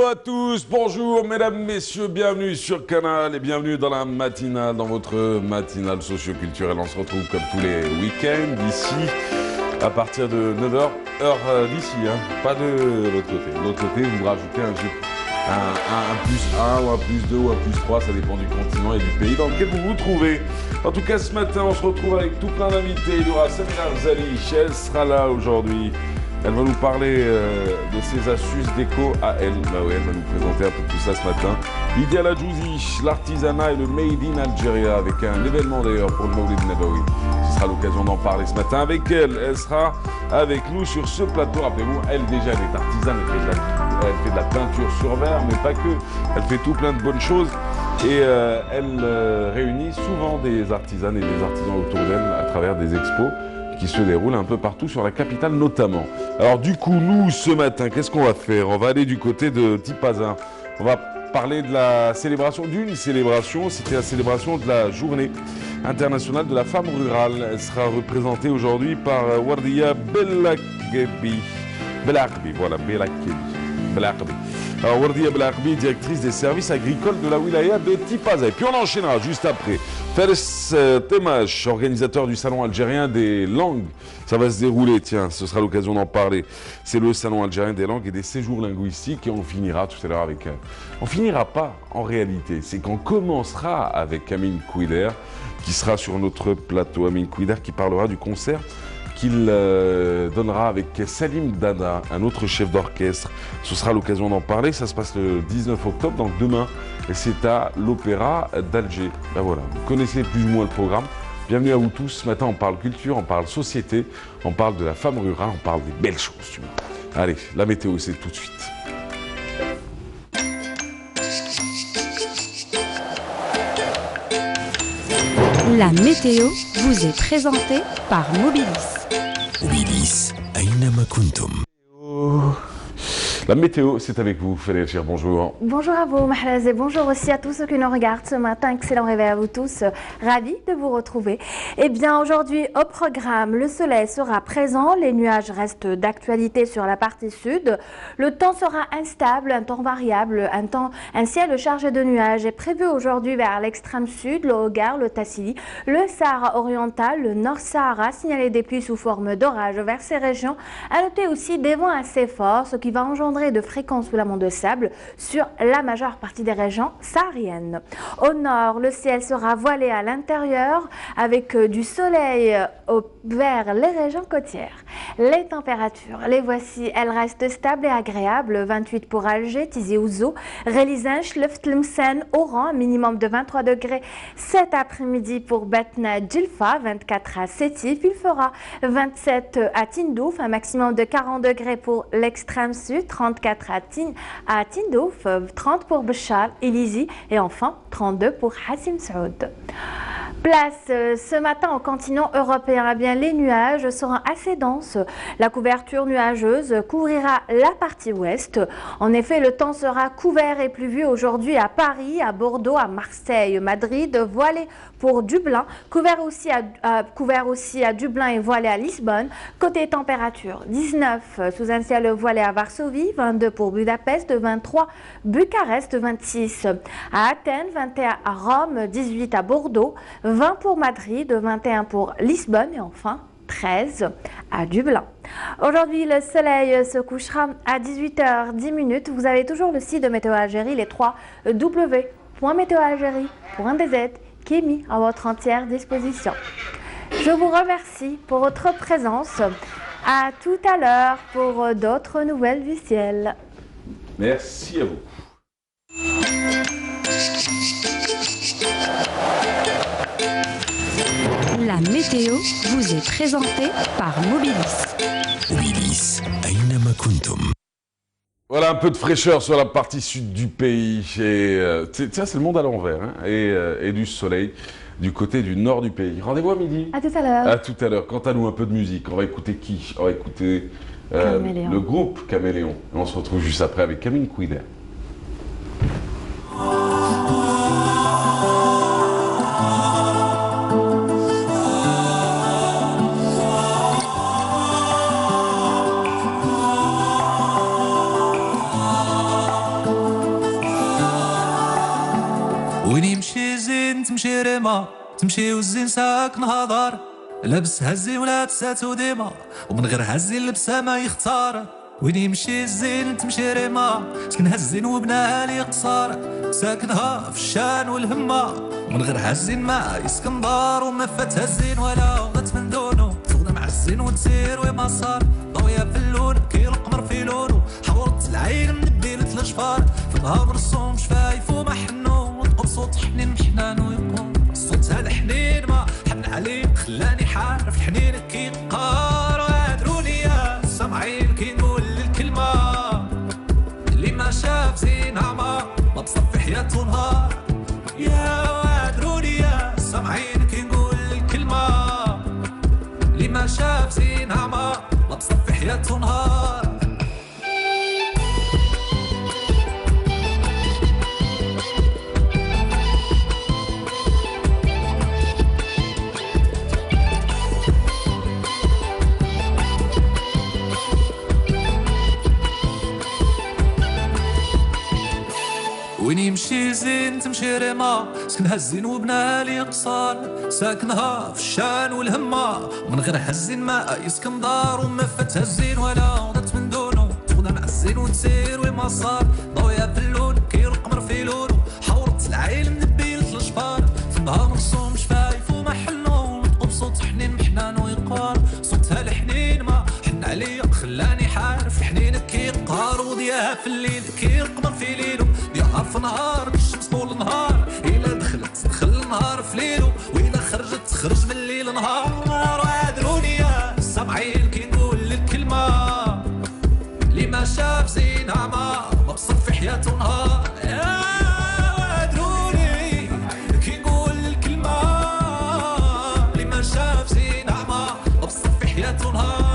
à tous, bonjour mesdames, messieurs, bienvenue sur Canal et bienvenue dans la matinale, dans votre matinale socio-culturelle. On se retrouve comme tous les week-ends ici à partir de 9h, heure d'ici, hein, pas de l'autre côté. De l'autre côté, vous rajoutez un plus 1 ou un plus 2 ou un plus 3, ça dépend du continent et du pays dans lequel vous vous trouvez. En tout cas, ce matin, on se retrouve avec tout plein d'invités. Il y aura Samira Zali, elle sera là aujourd'hui. Elle va nous parler de ses astuces déco à elle. Bah ouais, elle va nous présenter un peu tout ça ce matin. Lydia Ladjouzi, l'artisanat et le Made in Algeria, avec un événement d'ailleurs pour le Maulid Nabawi. Ce sera l'occasion d'en parler ce matin avec elle. Elle sera avec nous sur ce plateau. Rappelez-vous, elle déjà, elle est artisane, elle fait de la peinture sur verre, mais pas que. Elle fait tout plein de bonnes choses. Et elle réunit souvent des artisanes et des artisans autour d'elle à travers des expos qui se déroulent un peu partout sur la capitale notamment. Alors du coup, nous, ce matin, qu'est-ce qu'on va faire? On va aller du côté de Tipazin. On va parler de la célébration, d'une célébration, c'était la célébration de la journée internationale de la femme rurale. Elle sera représentée aujourd'hui par Wardia Belakbi. Voilà, Belakbi. Alors, Wardia Belakbi, directrice des services agricoles de la wilaya de Tipaza. Et puis on enchaînera juste après. Fares Temash, organisateur du salon algérien des langues. Ça va se dérouler, tiens, ce sera l'occasion d'en parler. C'est le salon algérien des langues et des séjours linguistiques et on finira tout à l'heure avec... On finira pas en réalité, c'est qu'on commencera avec Amine Kouider qui sera sur notre plateau. Amine Kouider qui parlera du concert qu'il donnera avec Salim Dada, un autre chef d'orchestre. Ce sera l'occasion d'en parler. Ça se passe le 19 octobre, donc demain. Et c'est à l'Opéra d'Alger. Ben voilà, vous connaissez plus ou moins le programme. Bienvenue à vous tous. Ce matin, on parle culture, on parle société, on parle de la femme rurale, on parle des belles choses. Tu vois. Allez, la météo, c'est tout de suite. La météo vous est présentée par Mobilis. Mobilis, أينما كنتم. La météo, c'est avec vous, Fallait dire bonjour. Bonjour à vous, Mahlaz, et bonjour aussi à tous ceux qui nous regardent ce matin. Excellent réveil à vous tous, ravis de vous retrouver. Eh bien, aujourd'hui, au programme, le soleil sera présent, les nuages restent d'actualité sur la partie sud. Le temps sera instable, un temps variable, un ciel chargé de nuages est prévu aujourd'hui vers l'extrême sud, le Hogar, le Tassili, le Sahara oriental, le Nord-Sahara, signaler des pluies sous forme d'orage vers ces régions. À noter aussi des vents assez forts, ce qui va engendrer de fréquences sous la de sable sur la majeure partie des régions sahariennes. Au nord, le ciel sera voilé à l'intérieur avec du soleil vers les régions côtières. Les températures, les voici, elles restent stables et agréables. 28 pour Alger, Tizi Ouzou, Relizan, Chleft, Tlemcen, Oran, minimum de 23 degrés cet après-midi pour Batna, Djilfa, 24 à Sétif. Il fera 27 à Tindouf, un maximum de 40 degrés pour l'extrême sud, 34 à Tindouf, 30 pour Béchar, Elizi et enfin 32 pour Hassim Saoud. Place ce matin au continent européen. Eh bien, les nuages seront assez denses. La couverture nuageuse couvrira la partie ouest. En effet, le temps sera couvert et pluvieux aujourd'hui à Paris, à Bordeaux, à Marseille, Madrid, voilé pour Dublin, couvert aussi à Dublin et voilé à Lisbonne. Côté température, 19 sous un ciel voilé à Varsovie, 22 pour Budapest, 23 Bucarest, 26 à Athènes, 21 à Rome, 18 à Bordeaux, 20 pour Madrid, 21 pour Lisbonne et enfin 13 à Dublin. Aujourd'hui, le soleil se couchera à 18h10. Vous avez toujours le site de Météo Algérie, les 3 w.météoalgérie.dz qui est mis à votre entière disposition. Je vous remercie pour votre présence. À tout à l'heure pour d'autres nouvelles du ciel. Merci à vous. La météo vous est présentée par Mobilis. Mobilis, أينما كنتم. Voilà un peu de fraîcheur sur la partie sud du pays. Tiens, c'est le monde à l'envers hein, et du soleil du côté du nord du pays. Rendez-vous à midi. À tout à l'heure. À tout à l'heure. Quant à nous, un peu de musique. On va écouter qui? On va écouter le groupe Caméléon. Et on se retrouve juste après avec Amine Kouider. ديما تمشي والزين ساكن هضار لابس هزي ولابساتو ديما ومن غير هزي لبسها ما يختار وين يمشي الزين تمشي ريما سكنها الزين وبناها لي قصار ساكنها في الشان والهمة ومن غير هزين ما يسكن دار وما فاتها الزين ولا غات من دونو تغنى مع الزين وتسير وما صار ضوية في اللون كي القمر في لونو حورت العين من ديلة الجفار في نهار رسوم شفايف وما حنو وتقب صوت حنين محنان ويقوم الصوت هذا حنين ما حن عليك خلاني حارف الحنين كي قار وادروني يا سامعين كي نقول الكلمة اللي ما شاف زينها ما تصفي حياته نهار يا وادروني يا سامعين كي نقول الكلمة اللي ما شاف زينها ما تصفي حياته نهار وين يمشي زين تمشي ريما سكنها الزين وبناها لي قصار ساكنها في الشان والهمة ومن غير هالزين ما يسكن دار وما فاتها الزين ولا غدت من دونو تغنى مع الزين وتسير وما صار ضوية في اللون كي القمر في لونو حورت العين من بيلة الجفار في النهار مرسوم شفايف وما حنو وتقوم صوت حنين محنان ويقار صوتها الحنين ما حن عليا خلاني حارف حنين كي قار وضياها في الليل كي القمر في ليلو نهار في نهار الشمس طول النهار إلا دخلت دخل النهار في ليلو وإلا خرجت تخرج من الليل نهار وادروني يا سامعين كي نقول الكلمة اللي ما شاف زينها ما بصفي حياته نهار وادروني كي نقول الكلمة اللي ما شاف زينها ما بصفي حياته نهار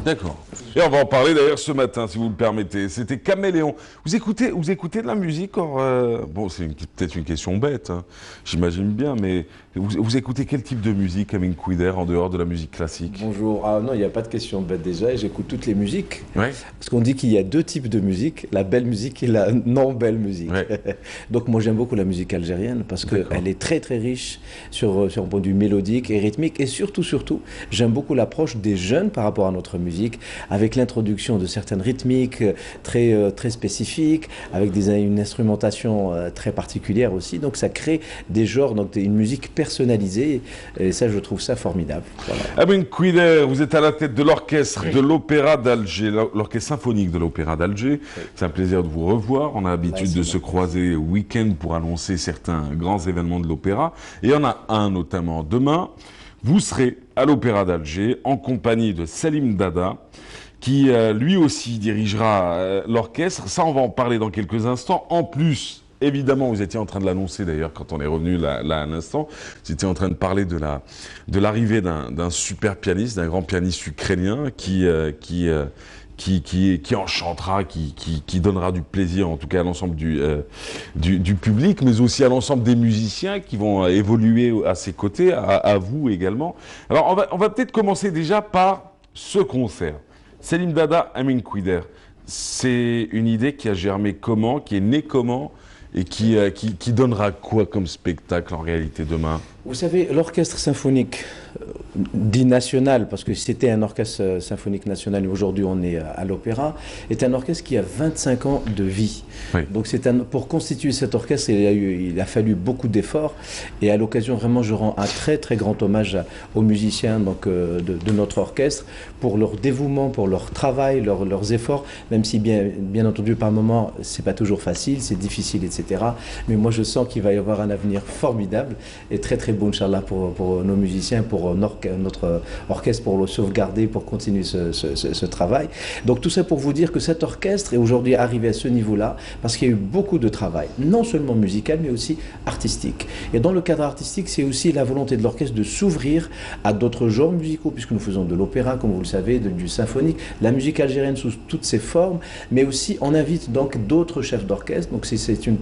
D'accord. Et on va en parler d'ailleurs ce matin, si vous le permettez. C'était Caméléon. Vous écoutez de la musique bon, c'est peut-être une question bête, hein, j'imagine bien, mais vous écoutez quel type de musique, Amin Kouider, en dehors de la musique classique? Bonjour. Ah non, il n'y a pas de question bête déjà, et j'écoute toutes les musiques. Ouais. Parce qu'on dit qu'il y a deux types de musique, la belle musique et la non belle musique. Ouais. Donc moi j'aime beaucoup la musique algérienne parce qu'elle est très très riche sur un point de vue mélodique et rythmique, et surtout, j'aime beaucoup l'approche des jeunes par rapport à notre musique, avec l'introduction de certaines rythmiques très spécifiques, avec une instrumentation très particulière aussi. Donc ça crée des genres, donc une musique personnalisée, et ça je trouve ça formidable. Voilà. Amin Kouider, vous êtes à la tête de l'orchestre de l'Opéra d'Alger, l'orchestre symphonique de l'Opéra d'Alger. Oui. C'est un plaisir de vous revoir. On a l'habitude de se croiser au week-end pour annoncer certains grands événements de l'opéra. Et il y en a un notamment demain. Vous serez à l'Opéra d'Alger en compagnie de Salim Dada, qui lui aussi dirigera l'orchestre. Ça, on va en parler dans quelques instants. En plus, évidemment, vous étiez en train de l'annoncer d'ailleurs quand on est revenu là à l'instant. Vous étiez en train de parler de l'arrivée d'un super pianiste, d'un grand pianiste ukrainien qui enchantera, qui donnera du plaisir en tout cas à l'ensemble du public, mais aussi à l'ensemble des musiciens qui vont évoluer à ses côtés, à vous également. Alors on va peut-être commencer déjà par ce concert. Salim Dada, Amin Kouider, c'est une idée qui a germé comment, qui est née comment, et qui donnera quoi comme spectacle en réalité demain? Vous savez, l'orchestre symphonique dit national, parce que c'était un orchestre symphonique national, et aujourd'hui on est à l'opéra, est un orchestre qui a 25 ans de vie. Oui. Donc pour constituer cet orchestre, il a fallu beaucoup d'efforts, et à l'occasion vraiment je rends un très grand hommage aux musiciens donc, de notre orchestre, pour leur dévouement, pour leur travail, leurs efforts, même si bien entendu par moments c'est pas toujours facile, c'est difficile, etc. Mais moi je sens qu'il va y avoir un avenir formidable et très beau, Inch'Allah, pour nos musiciens, pour notre orchestre pour le sauvegarder, pour continuer ce travail. Donc tout ça pour vous dire que cet orchestre est aujourd'hui arrivé à ce niveau-là parce qu'il y a eu beaucoup de travail, non seulement musical mais aussi artistique. Et dans le cadre artistique, c'est aussi la volonté de l'orchestre de s'ouvrir à d'autres genres musicaux, puisque nous faisons de l'opéra, comme vous le savez, du symphonique, la musique algérienne sous toutes ses formes, mais aussi on invite donc d'autres chefs d'orchestre. Donc c'est une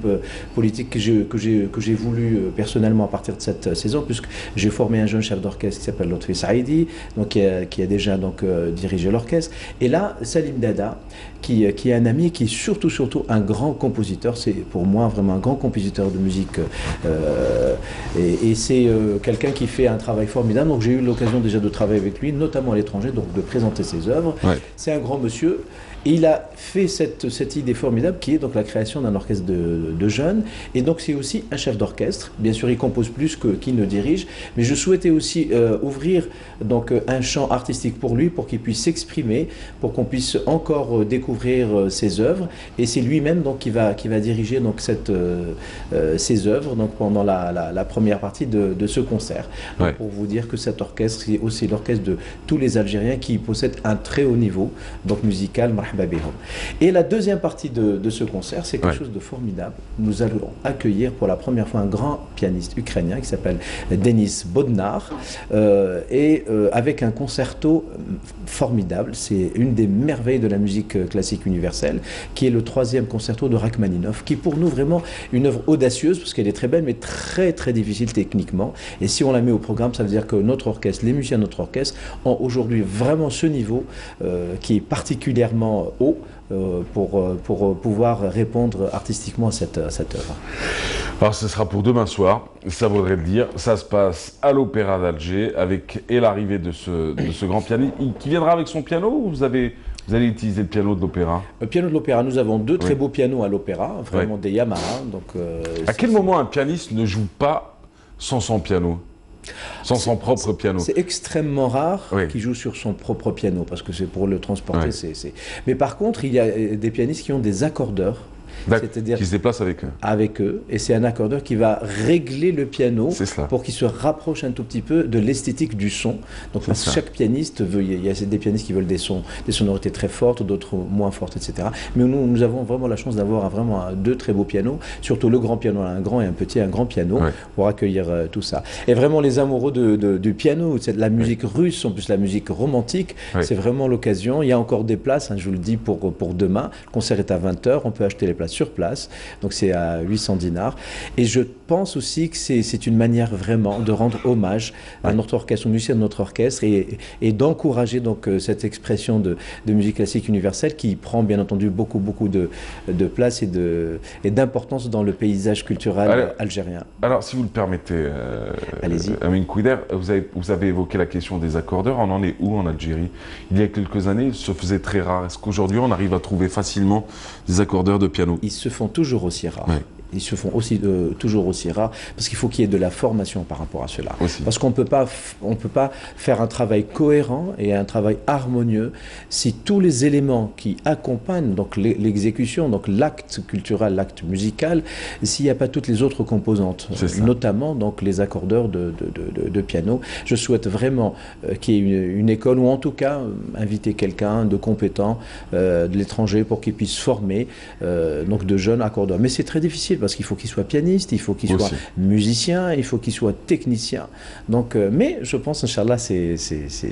politique que j'ai voulu personnellement à partir de cette saison, puisque j'ai formé un jeune chef d'orchestre qui s'appelle Lotfi Saïdi, donc qui a déjà dirigé l'orchestre. Et là, Salim Dada, qui est un ami, qui est surtout un grand compositeur. C'est pour moi vraiment un grand compositeur de musique et c'est quelqu'un qui fait un travail formidable. Donc j'ai eu l'occasion déjà de travailler avec lui, notamment à l'étranger, donc de présenter ses œuvres. Ouais. C'est un grand monsieur. Et il a fait cette idée formidable qui est donc la création d'un orchestre de jeunes. Et donc c'est aussi un chef d'orchestre. Bien sûr, il compose plus qu'il ne dirige. Mais je souhaitais aussi ouvrir donc un champ artistique pour lui, pour qu'il puisse s'exprimer, pour qu'on puisse encore découvrir ses œuvres. Et c'est lui-même donc qui va diriger donc ses œuvres donc pendant la première partie de ce concert. Donc, ouais. Pour vous dire que cet orchestre, c'est aussi l'orchestre de tous les Algériens qui possèdent un très haut niveau donc musical. Et la deuxième partie de ce concert, c'est quelque chose de formidable. Nous allons accueillir pour la première fois un grand pianiste ukrainien qui s'appelle Denis Bodnar, avec un concerto formidable. C'est une des merveilles de la musique classique universelle, qui est le 3e concerto de Rachmaninov, qui est pour nous vraiment une œuvre audacieuse, parce qu'elle est très belle, mais très très difficile techniquement. Et si on la met au programme, ça veut dire que notre orchestre, les musiciens de notre orchestre, ont aujourd'hui vraiment ce niveau qui est particulièrement haut pour pouvoir répondre artistiquement à cette œuvre. Alors ce sera pour demain soir, ça vaudrait le dire. Ça se passe à l'Opéra d'Alger et l'arrivée de ce grand pianiste qui viendra avec son piano, ou vous allez utiliser le piano de l'opéra? Le piano de l'opéra, nous avons deux très beaux pianos à l'opéra, vraiment des Yamaha. Donc, à quel moment un pianiste ne joue pas sans son piano? Sans son propre piano. C'est extrêmement rare qu'il joue sur son propre piano, parce que c'est pour le transporter. Mais par contre, il y a des pianistes qui ont des accordeurs. C'est-à-dire qui se déplace avec eux. Avec eux, et c'est un accordeur qui va régler le piano pour qu'il se rapproche un tout petit peu de l'esthétique du son. Donc chaque pianiste veut, il y a des pianistes qui veulent des sonorités très fortes, d'autres moins fortes, etc. Mais nous avons vraiment la chance d'avoir vraiment deux très beaux pianos, surtout le grand piano, un grand et un grand piano, pour accueillir tout ça. Et vraiment les amoureux du piano, c'est de la musique russe, en plus la musique romantique, c'est vraiment l'occasion. Il y a encore des places, hein, je vous le dis, pour demain. Le concert est à 20h, on peut acheter les places sur place, donc c'est à 800 dinars. Et je pense aussi que c'est une manière vraiment de rendre hommage à notre orchestre, aux musiciens de notre orchestre, et d'encourager donc cette expression de musique classique universelle qui prend bien entendu beaucoup de place et d'importance dans le paysage culturel algérien. Alors si vous le permettez, allez-y. Amin Kouider, vous avez évoqué la question des accordeurs. On en est où en Algérie? Il y a quelques années, il se faisait très rare. Est-ce qu'aujourd'hui on arrive à trouver facilement des accordeurs de piano? Ils se font toujours aussi rares. Ils se font aussi toujours aussi rares, parce qu'il faut qu'il y ait de la formation par rapport à cela. Parce qu'on peut pas faire un travail cohérent et un travail harmonieux si tous les éléments qui accompagnent donc l'exécution, donc l'acte culturel, l'acte musical, s'il n'y a pas toutes les autres composantes, notamment donc les accordeurs de piano. Je souhaite vraiment qu'il y ait une école, ou en tout cas inviter quelqu'un de compétent de l'étranger pour qu'il puisse former donc de jeunes accordeurs. Mais c'est très difficile, parce qu'il faut qu'il soit pianiste, il faut qu'il soit musicien, il faut qu'il soit technicien. Donc, mais je pense, Inch'Allah, c'est...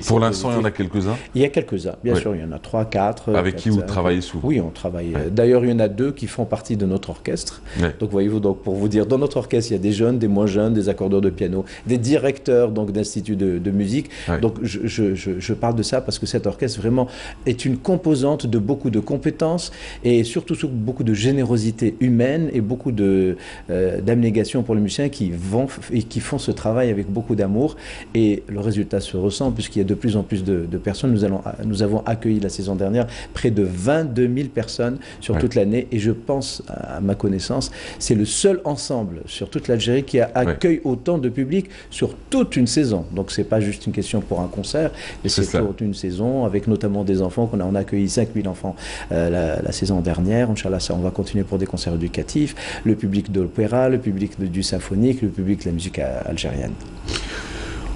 Pour l'instant, il y en a quelques-uns? Il y a quelques-uns, bien sûr, il y en a 3, 4. Avec qui vous travaillez souvent? Oui, on travaille. D'ailleurs, il y en a 2 qui font partie de notre orchestre. Donc, voyez-vous, pour vous dire, dans notre orchestre, il y a des jeunes, des moins jeunes, des accordeurs de piano, des directeurs d'instituts de musique. Donc, je parle de ça parce que cet orchestre, vraiment, est une composante de beaucoup de compétences et surtout beaucoup de générosité humaine et beaucoup d'abnégation pour les musiciens qui font ce travail avec beaucoup d'amour, et le résultat se ressent puisqu'il y a de plus en plus de personnes. Nous avons accueilli la saison dernière près de 22 000 personnes sur toute l'année, et je pense, à ma connaissance, c'est le seul ensemble sur toute l'Algérie qui accueille autant de public sur toute une saison. Donc c'est pas juste une question pour un concert, mais c'est toute une saison, avec notamment des enfants. On a accueilli 5 000 enfants la saison dernière. Inch'Allah, on va continuer pour des concerts éducatifs, le public de l'opéra, le public du symphonique, le public de la musique algérienne.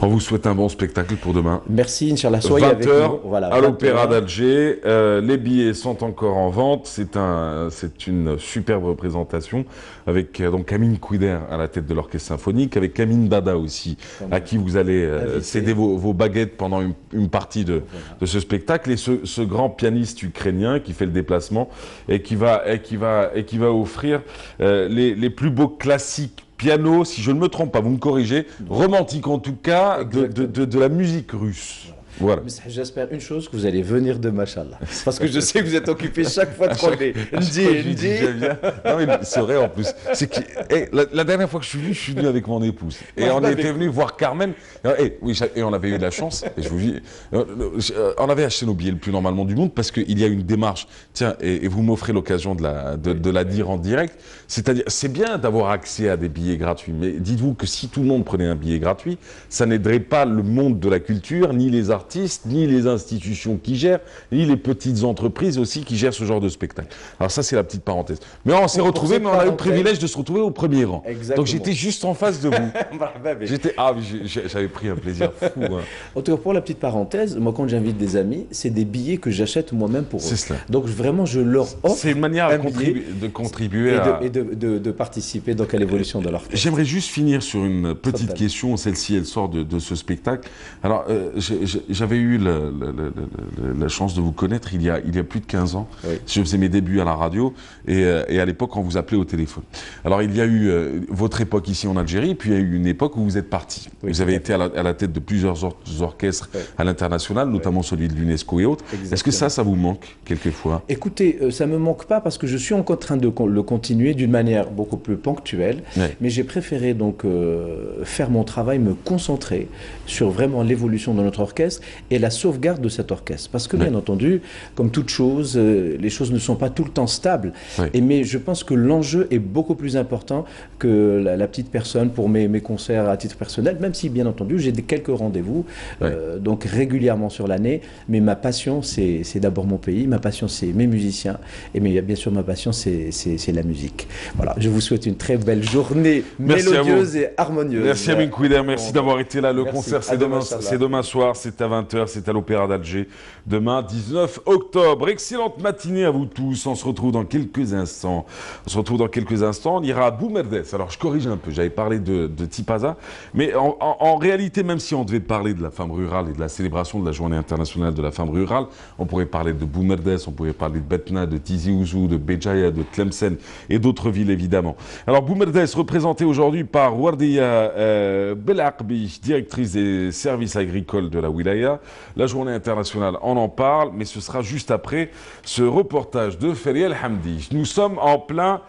On vous souhaite un bon spectacle pour demain. Merci, Inch'Allah. Soyez 20 avec heures nous. Voilà, à l'Opéra 20 d'Alger. Les billets sont encore en vente. C'est une superbe représentation avec donc Amine Kouider à la tête de l'orchestre symphonique, avec Amine Dada aussi, à qui vous allez céder vos baguettes pendant une partie de ce spectacle. Et ce grand pianiste ukrainien qui fait le déplacement et qui va offrir les plus beaux classiques piano, si je ne me trompe pas, vous me corrigez, romantique en tout cas, de la musique russe. Voilà. J'espère une chose, que vous allez venir de Machallah. Parce que je sais que vous êtes occupé chaque fois de parler. C'est vrai en plus. La dernière fois que je suis venu avec mon épouse. Et on était venu voir Carmen. Et on avait eu de la chance. Et je vous dis, on avait acheté nos billets le plus normalement du monde parce qu'il y a une démarche. Tiens, et vous m'offrez l'occasion de la dire en direct. C'est-à-dire, c'est bien d'avoir accès à des billets gratuits. Mais dites-vous que si tout le monde prenait un billet gratuit, ça n'aiderait pas le monde de la culture, ni les artistes, ni les institutions qui gèrent, ni les petites entreprises aussi qui gèrent ce genre de spectacle. Alors ça, c'est la petite parenthèse. Mais on s'est retrouvés, mais on a eu le privilège de se retrouver au premier rang. Exactement. Donc j'étais juste en face de vous. J'avais pris un plaisir fou. Hein. En tout cas, pour la petite parenthèse, moi quand j'invite des amis, c'est des billets que j'achète moi-même pour eux. C'est cela. Donc vraiment, je leur offre. C'est une manière de contribuer et de participer donc à l'évolution de leur fête. J'aimerais juste finir sur une petite question. Celle-ci, elle sort de ce spectacle. Alors, j'avais eu la chance de vous connaître il y a plus de 15 ans. Oui. Je faisais mes débuts à la radio et à l'époque, on vous appelait au téléphone. Alors, il y a eu votre époque ici en Algérie, puis il y a eu une époque où vous êtes parti. Oui, vous avez été à la tête de plusieurs orchestres à l'international, notamment celui de l'UNESCO et autres. Est-ce que ça vous manque quelquefois? Écoutez, ça ne me manque pas parce que je suis encore en train de le continuer d'une manière beaucoup plus ponctuelle. Mais j'ai préféré donc faire mon travail, me concentrer sur vraiment l'évolution de notre orchestre et la sauvegarde de cet orchestre. Parce que bien entendu, comme toute chose, les choses ne sont pas tout le temps stables. Mais je pense que l'enjeu est beaucoup plus important que la petite personne pour mes concerts à titre personnel, même si bien entendu j'ai quelques rendez-vous, donc régulièrement sur l'année. Mais ma passion, c'est d'abord mon pays, ma passion c'est mes musiciens, et bien sûr ma passion c'est la musique. Voilà, je vous souhaite une très belle journée mélodieuse et harmonieuse. Merci Amine Kouider, merci d'avoir été là. Le concert c'est demain soir, c'est à 20h, c'est à l'Opéra d'Alger, demain 19 octobre. Excellente matinée à vous tous, on se retrouve dans quelques instants. On ira à Boumerdes. Alors je corrige un peu, j'avais parlé de Tipaza, mais en réalité, même si on devait parler de la femme rurale et de la célébration de la journée internationale de la femme rurale, on pourrait parler de Boumerdes, on pourrait parler de Betna, de Tizi Ouzou, de Béjaïa, de Tlemcen et d'autres villes évidemment. Alors Boumerdes, représentée aujourd'hui par Wardia Belakbi, directrice des services agricoles de la Wilaya. La journée internationale, on en parle, mais ce sera juste après ce reportage de Feriel Hamdi. Nous sommes en plein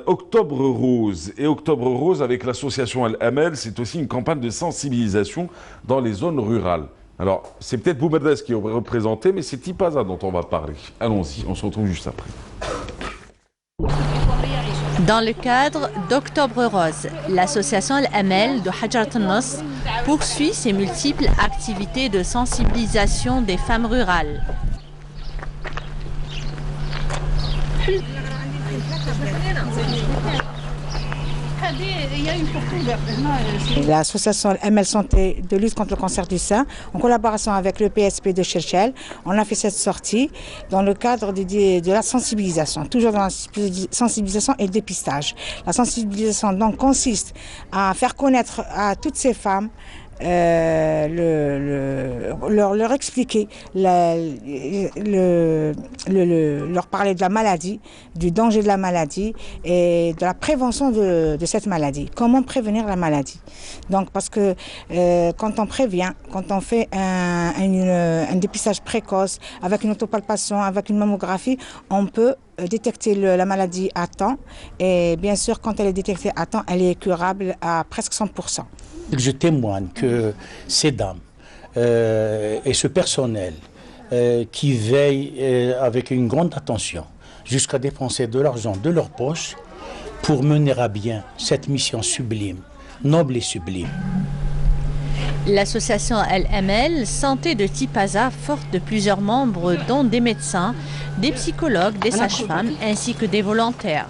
Octobre Rose. Et Octobre Rose, avec l'association Al-Amel, c'est aussi une campagne de sensibilisation dans les zones rurales. Alors, c'est peut-être Boumerdes qui est représenté, mais c'est Tipaza dont on va parler. Allons-y, on se retrouve juste après. Dans le cadre d'Octobre Rose, l'association Al-Amel de Hadjarat al-Nasr poursuit ses multiples activités de sensibilisation des femmes rurales. L'association ML Santé de lutte contre le cancer du sein, en collaboration avec le PSP de Cherchel, on a fait cette sortie dans le cadre de la sensibilisation, toujours dans la sensibilisation et le dépistage. La sensibilisation donc consiste à faire connaître à toutes ces femmes leur expliquer, leur parler de la maladie, du danger de la maladie et de la prévention de cette maladie. Comment prévenir la maladie? Donc parce que quand on prévient, quand on fait un dépistage précoce avec une autopalpation, avec une mammographie, on peut détecter la maladie à temps et bien sûr quand elle est détectée à temps, elle est curable à presque 100%. Je témoigne que ces dames et ce personnel qui veillent avec une grande attention jusqu'à dépenser de l'argent de leur poche pour mener à bien cette mission sublime, noble et sublime. L'association Al-Amel Santé de Tipaza, forte de plusieurs membres dont des médecins, des psychologues, des sages-femmes ainsi que des volontaires.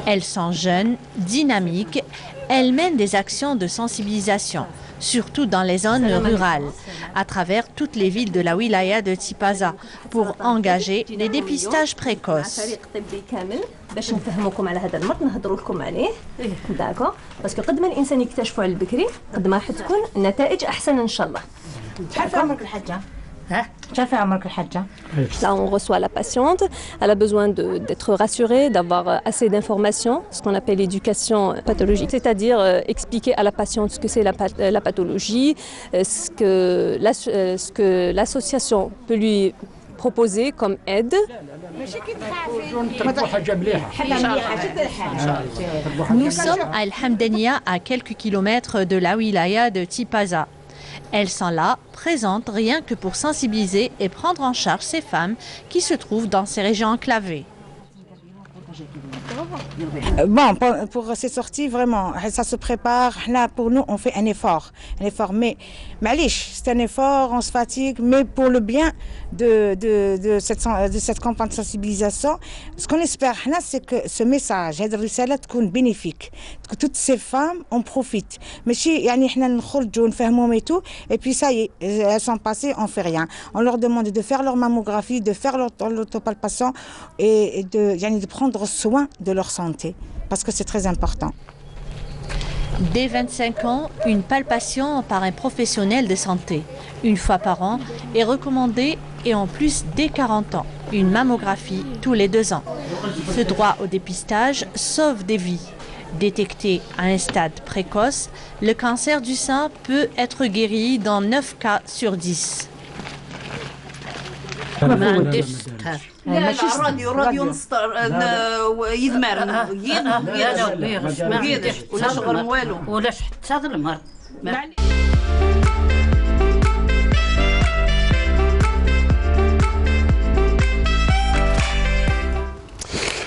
Elles sont jeunes, dynamiques, Elle mène des actions de sensibilisation, surtout dans les zones rurales, à travers toutes les villes de la wilaya de Tipaza, pour engager les dépistages précoces. باش نفهموكم على هذا المرض نهضروا لكم عليه داكو باسكو قد ما الانسان يكتشفه على البكري قد ما راح تكون النتائج احسن ان شاء الله. شحال في عمرك الحاجه؟ شحال في عمرك الحاجه؟ Là, on reçoit la patiente. Elle a besoin d'être rassurée, d'avoir assez d'informations, ce qu'on appelle l'éducation pathologique, c'est-à-dire expliquer à la patiente ce que c'est la pathologie, ce que l'association peut lui proposer comme aide. Nous sommes à El Hamdania, à quelques kilomètres de la wilaya de Tipaza. Elles sont là, présentes rien que pour sensibiliser et prendre en charge ces femmes qui se trouvent dans ces régions enclavées. Bon, pour ces sorties, vraiment, ça se prépare. Là, pour nous, on fait un effort. Mais c'est un effort, on se fatigue, mais pour le bien de cette campagne de sensibilisation, ce qu'on espère, là, c'est que ce message, soit bénéfique, que toutes ces femmes en profitent. Mais si, et puis ça y est, elles sont passées, on ne fait rien. On leur demande de faire leur mammographie, de faire leur l'autopalpation et de prendre soin de leur santé, parce que c'est très important. Dès 25 ans, une palpation par un professionnel de santé, une fois par an, est recommandée et en plus dès 40 ans, une mammographie tous les 2 ans. Ce droit au dépistage sauve des vies. Détecté à un stade précoce, le cancer du sein peut être guéri dans 9 cas sur 10. لا راديو نسطر يدمر يدش ولا شغل والو ولا حتى المرض.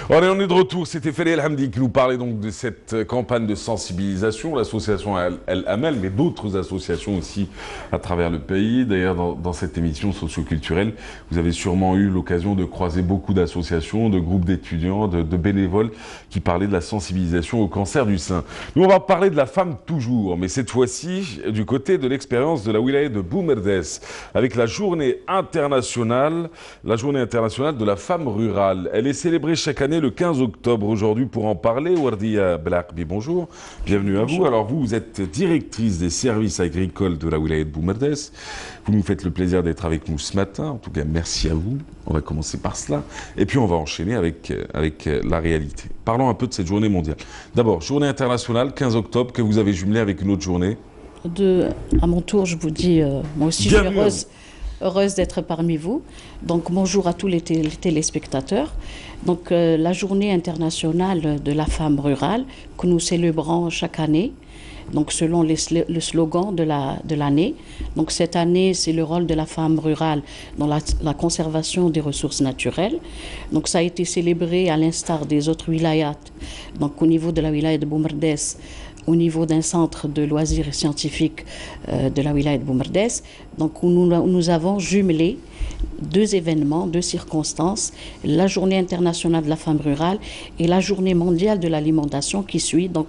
Allez, on est de retour. C'était Félix El Hamdi qui nous parlait donc de cette campagne de sensibilisation, l'association El Amel, mais d'autres associations aussi à travers le pays. D'ailleurs, dans cette émission socioculturelle, vous avez sûrement eu l'occasion de croiser beaucoup d'associations, de groupes d'étudiants, de bénévoles qui parlaient de la sensibilisation au cancer du sein. Nous, on va parler de la femme toujours, mais cette fois-ci du côté de l'expérience de la wilaya de Boumerdes, avec la journée internationale de la femme rurale. Elle est célébrée chaque année le 15 octobre. Aujourd'hui, pour en parler, Wardia Belakbi, bonjour. Bienvenue à vous. Alors, vous êtes directrice des services agricoles de la wilaya de Boumerdes. Vous nous faites le plaisir d'être avec nous ce matin. En tout cas, merci à vous. On va commencer par cela. Et puis, on va enchaîner avec la réalité. Parlons un peu de cette journée mondiale. D'abord, journée internationale, 15 octobre, que vous avez jumelée avec une autre journée. À mon tour, je vous dis, moi aussi, je suis heureuse d'être parmi vous. Donc, bonjour à tous les téléspectateurs. Donc, la journée internationale de la femme rurale que nous célébrons chaque année, donc selon le slogan de l'année. Donc, cette année, c'est le rôle de la femme rurale dans la conservation des ressources naturelles. Donc, ça a été célébré à l'instar des autres wilayats. Donc, au niveau de la wilaya de Boumerdes, au niveau d'un centre de loisirs scientifiques de la wilaya de Boumerdes, donc où nous avons jumelé 2 événements, 2 circonstances, la journée internationale de la femme rurale et la journée mondiale de l'alimentation qui suit, donc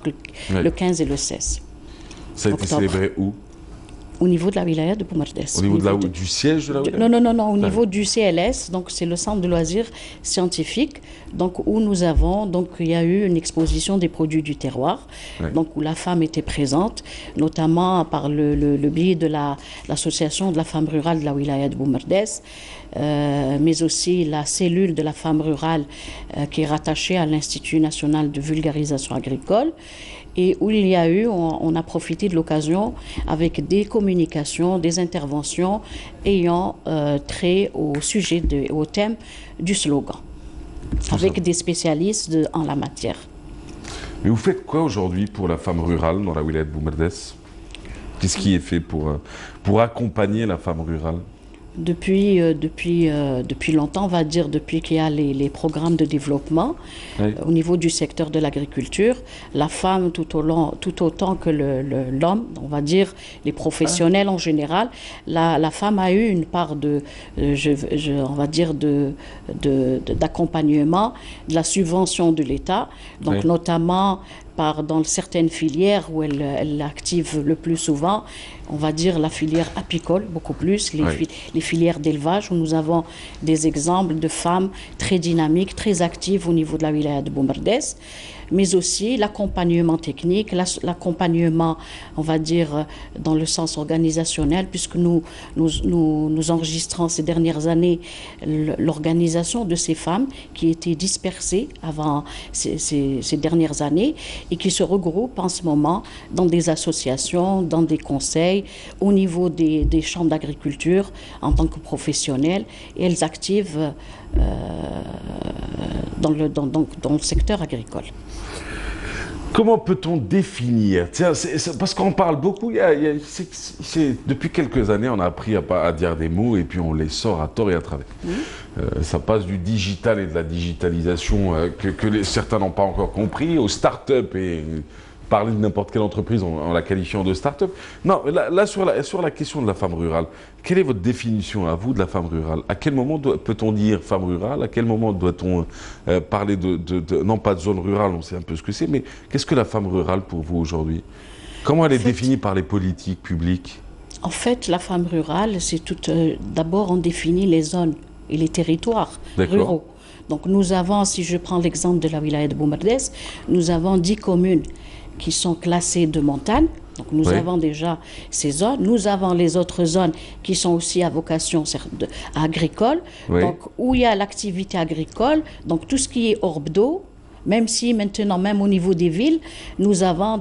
le 15 et le 16. Ça a été célébré où? Au niveau de la wilaya de Boumerdes. Au niveau du siège de la wilaya? Non, au niveau du CLS, donc c'est le centre de loisirs scientifiques, donc où nous avons, donc il y a eu une exposition des produits du terroir, donc où la femme était présente, notamment par le biais de l'association de la femme rurale de la wilaya de Boumerdes, mais aussi la cellule de la femme rurale qui est rattachée à l'Institut national de vulgarisation agricole. Et où il y a eu, on a profité de l'occasion avec des communications, des interventions ayant trait au sujet, au thème du slogan, avec des spécialistes en la matière. Mais vous faites quoi aujourd'hui pour la femme rurale dans la wilaya de Boumerdes? Qu'est-ce qui est fait pour accompagner la femme rurale? Depuis longtemps, on va dire, depuis qu'il y a les programmes de développement au niveau du secteur de l'agriculture, la femme tout autant que l'homme, on va dire les professionnels en général, la femme a eu une part on va dire d'accompagnement, de la subvention de l'État, donc notamment dans certaines filières où elle active le plus souvent, on va dire la filière apicole, beaucoup plus, les filières d'élevage, où nous avons des exemples de femmes très dynamiques, très actives au niveau de la wilaya de Boumerdès, mais aussi l'accompagnement technique, l'accompagnement, on va dire, dans le sens organisationnel, puisque nous enregistrons ces dernières années l'organisation de ces femmes qui étaient dispersées avant ces dernières années et qui se regroupent en ce moment dans des associations, dans des conseils, au niveau des chambres d'agriculture en tant que professionnelles, et elles activent dans le secteur agricole. Comment peut-on définir? Tiens, parce qu'on parle beaucoup, depuis quelques années, on a appris à dire des mots et puis on les sort à tort et à travers. Ça passe du digital et de la digitalisation que certains n'ont pas encore compris, aux start-up et parler de n'importe quelle entreprise en la qualifiant de start-up. Non, là sur la question de la femme rurale, quelle est votre définition à vous de la femme rurale? À quel moment peut-on dire femme rurale? À quel moment doit-on parler non pas de zone rurale, on sait un peu ce que c'est, mais qu'est-ce que la femme rurale pour vous aujourd'hui? Comment elle est définie par les politiques publiques? En fait, la femme rurale, c'est d'abord on définit les zones et les territoires ruraux. Donc nous avons, si je prends l'exemple de la wilaya de Boumerdès, nous avons 10 communes qui sont classées de montagne. Donc nous avons déjà ces zones. Nous avons les autres zones qui sont aussi à vocation agricole, donc où il y a l'activité agricole, donc tout ce qui est orbe d'eau. Même si maintenant, même au niveau des villes, nous avons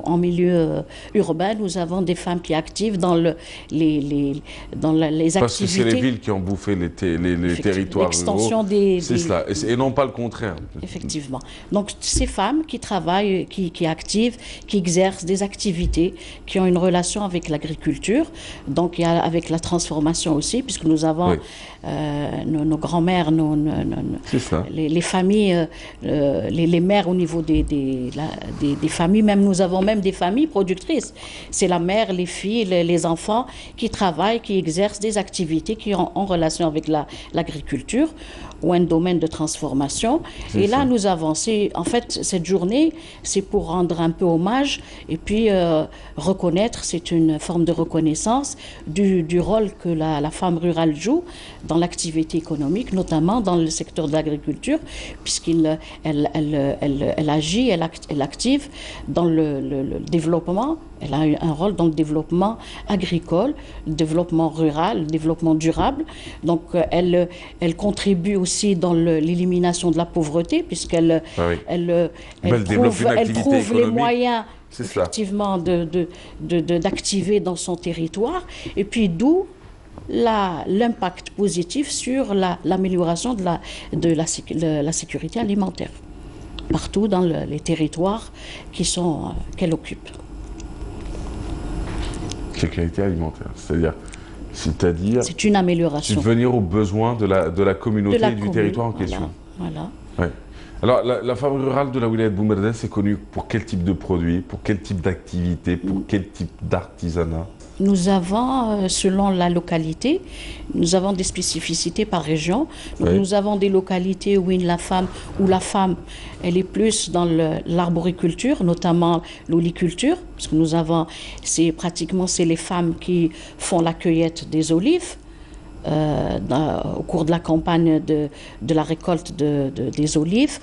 en milieu urbain, nous avons des femmes qui activent dans les activités. Parce que c'est les villes qui ont bouffé les territoires ruraux. C'est cela, et non pas le contraire. Effectivement. Donc ces femmes qui travaillent, qui activent, qui exercent des activités, qui ont une relation avec l'agriculture, donc il y a avec la transformation aussi, puisque nous avons nos grands-mères, les familles, les mères au niveau des familles, même nous avons même des familles productrices. C'est la mère, les filles, les enfants qui travaillent, qui exercent des activités qui ont en relation avec l'agriculture ou un domaine de transformation. Et là, nous avons, en fait, cette journée, c'est pour rendre un peu hommage et puis reconnaître, c'est une forme de reconnaissance du rôle que la femme rurale joue dans l'activité économique, notamment dans le secteur de l'agriculture, puisqu'elle agit, elle active dans le développement. Elle a un rôle dans le développement agricole, le développement rural, le développement durable. Donc, elle contribue aussi dans l'élimination de la pauvreté, puisqu'elle trouve les moyens effectivement d'activer dans son territoire. Et puis, d'où l'impact positif sur l'amélioration de la sécurité alimentaire, partout dans les territoires qu'elle occupe. Sécurité alimentaire, c'est une amélioration. Subvenir aux besoins de la communauté et du territoire en question. Voilà. Ouais. Alors, la femme rurale de la wilaya de Boumerdès est connue pour quel type de produits, pour quel type d'activité, pour quel type d'artisanat? Nous avons, selon la localité, nous avons des spécificités par région. Donc, nous avons des localités où la femme, elle est plus dans l'arboriculture, notamment l'oliculture, parce que nous avons, c'est les femmes qui font la cueillette des olives. Au cours de la campagne de la récolte des olives.